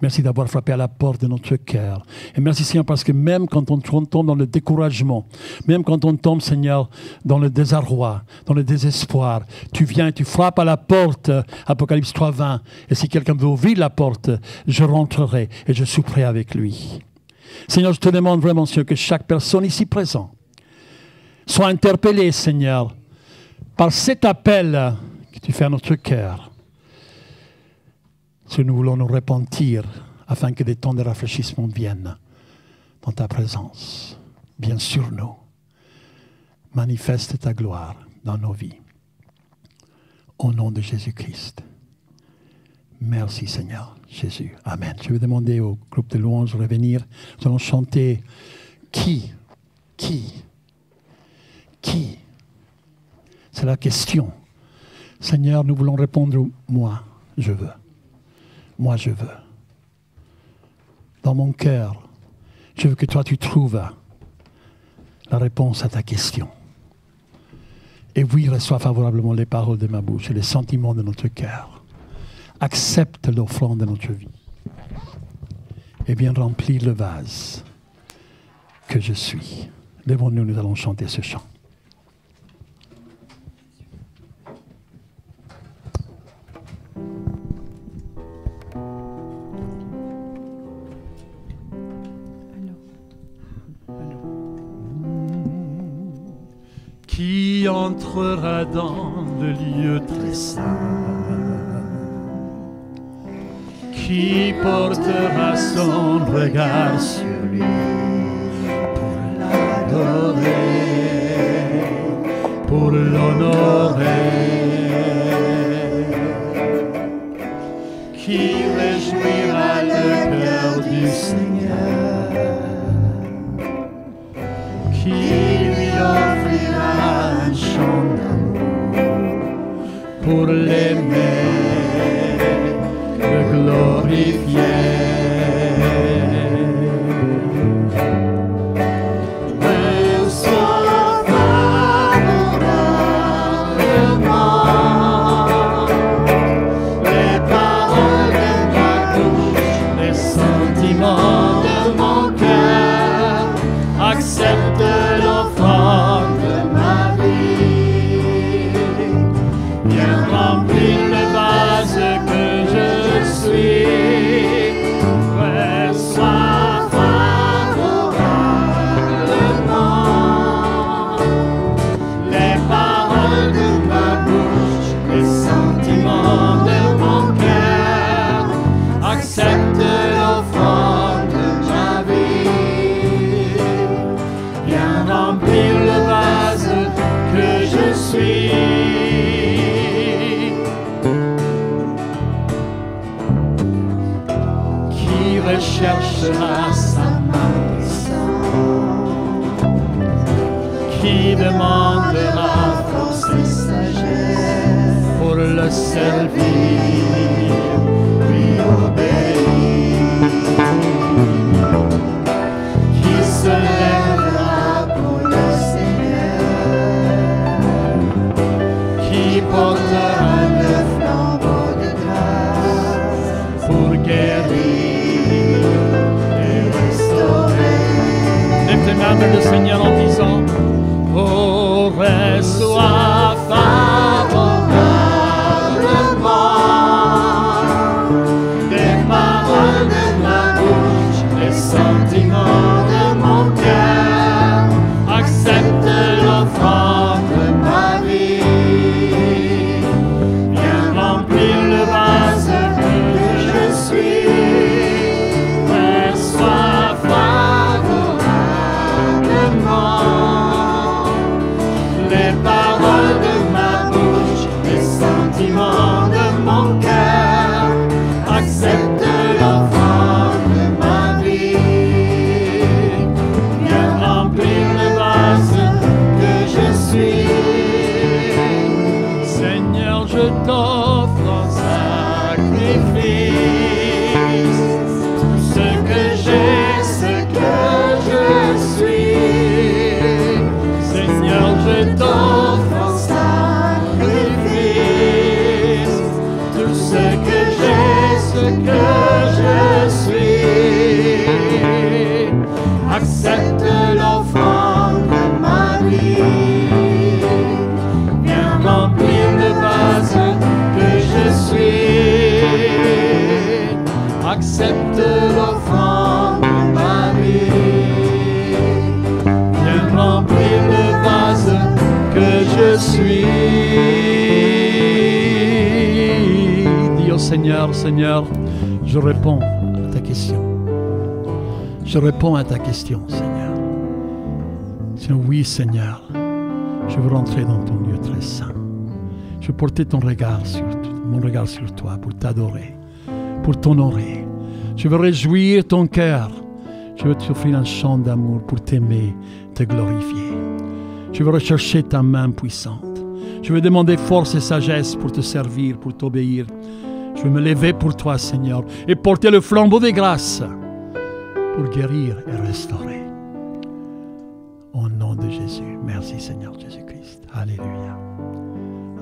Merci d'avoir frappé à la porte de notre cœur. Et merci, Seigneur, parce que même quand on tombe dans le découragement, même quand on tombe, Seigneur, dans le désarroi, dans le désespoir, tu viens et tu frappes à la porte, Apocalypse 3:20. Et si quelqu'un veut ouvrir la porte, je rentrerai et je souperai avec lui. Seigneur, je te demande vraiment, Seigneur, que chaque personne ici présente soit interpellée, Seigneur, par cet appel que tu fais à notre cœur. Si nous voulons nous repentir afin que des temps de rafraîchissement viennent dans ta présence. Bien sûr, nous. Manifeste ta gloire dans nos vies. Au nom de Jésus-Christ. Merci, Seigneur Jésus. Amen. Je vais demander au groupe de louanges de revenir. Nous allons chanter Qui? C'est la question. Seigneur, nous voulons répondre moi, je veux. Moi, je veux. Dans mon cœur, je veux que toi, tu trouves la réponse à ta question. Et oui, reçois favorablement les paroles de ma bouche et les sentiments de notre cœur. Accepte l'offrande de notre vie. Et viens remplir le vase que je suis. Lèvons-nous, nous allons chanter ce chant. Qui entrera dans le lieu très saint? Qui portera son regard sur lui pour l'adorer, pour l'honorer? Qui réjouira le cœur du Seigneur? Qui lui offrira un chant d'amour pour l'aimer, le glorifier? Reçois favorablement les paroles de ma bouche, les sentiments de mon cœur. Accepte l'offrande de ma vie. Viens remplir le vase que je suis. cherchera sa main puissante, qui demandera force et sagesse pour le servir, lui obéir, qui se lèvera pour le Seigneur, qui portera le flambeau de grâce pour guérir et restaurer. Lève tes mains vers le Seigneur en disant: oh, reçois favorablement les paroles de ma bouche, les sentiments de mon cœur. Accepte l'offrande de ma vie. Viens remplir le vase que je suis. Reçois favorablement les paroles de ma bouche, les sentiments de mon cœur. Accepte l'offrande de ma vie. Viens remplir le vase que je suis. Seigneur, je t'offre en sacrifice tout ce que j'ai, ce que je suis. Seigneur, je t'offre en sacrifice tout ce que j'ai, ce que je suis. Accepte l'offrande de ma vie. Viens remplir le vase que je suis. Accepte l'offrande de ma vie. Viens remplir le vase que je suis. Dis au Seigneur, Seigneur, je réponds à ta question. Je réponds à ta question, Seigneur. Seigneur, oui, Seigneur, je veux rentrer dans ton lieu très saint. Je veux porter ton regard mon regard sur toi pour t'adorer, pour t'honorer. Je veux réjouir ton cœur. Je veux t'offrir un chant d'amour pour t'aimer, te glorifier. Je veux rechercher ta main puissante. Je veux demander force et sagesse pour te servir, pour t'obéir. Je veux me lever pour toi, Seigneur, et porter le flambeau des grâces pour guérir et restaurer. Au nom de Jésus. Merci, Seigneur Jésus-Christ. Alléluia.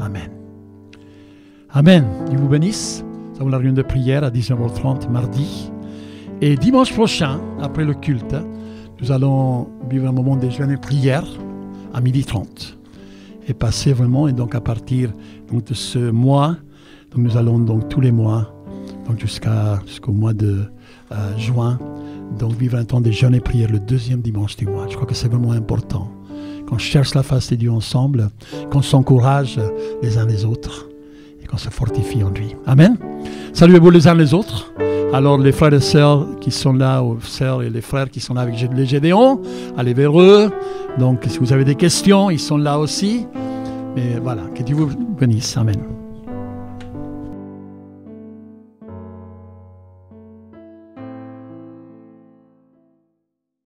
Amen. Amen. Dieu vous bénisse. Nous avons la réunion de prière à 19h30 mardi. Et dimanche prochain, après le culte, nous allons vivre un moment de jeûne et prière à 12h30. Et passer vraiment, et donc à partir donc, de ce mois, donc nous allons donc tous les mois, donc jusqu'au mois de juin, donc vivre un temps de jeûne et prière le deuxième dimanche du mois. Je crois que c'est vraiment important. Qu'on cherche la face de Dieu ensemble, qu'on s'encourage les uns les autres et qu'on se fortifie en lui. Amen. Saluez-vous les uns les autres. Alors les frères et sœurs qui sont là, aux sœurs et les frères qui sont là avec les Gédéons, allez vers eux. Donc si vous avez des questions, ils sont là aussi. Mais voilà, que Dieu vous bénisse. Amen.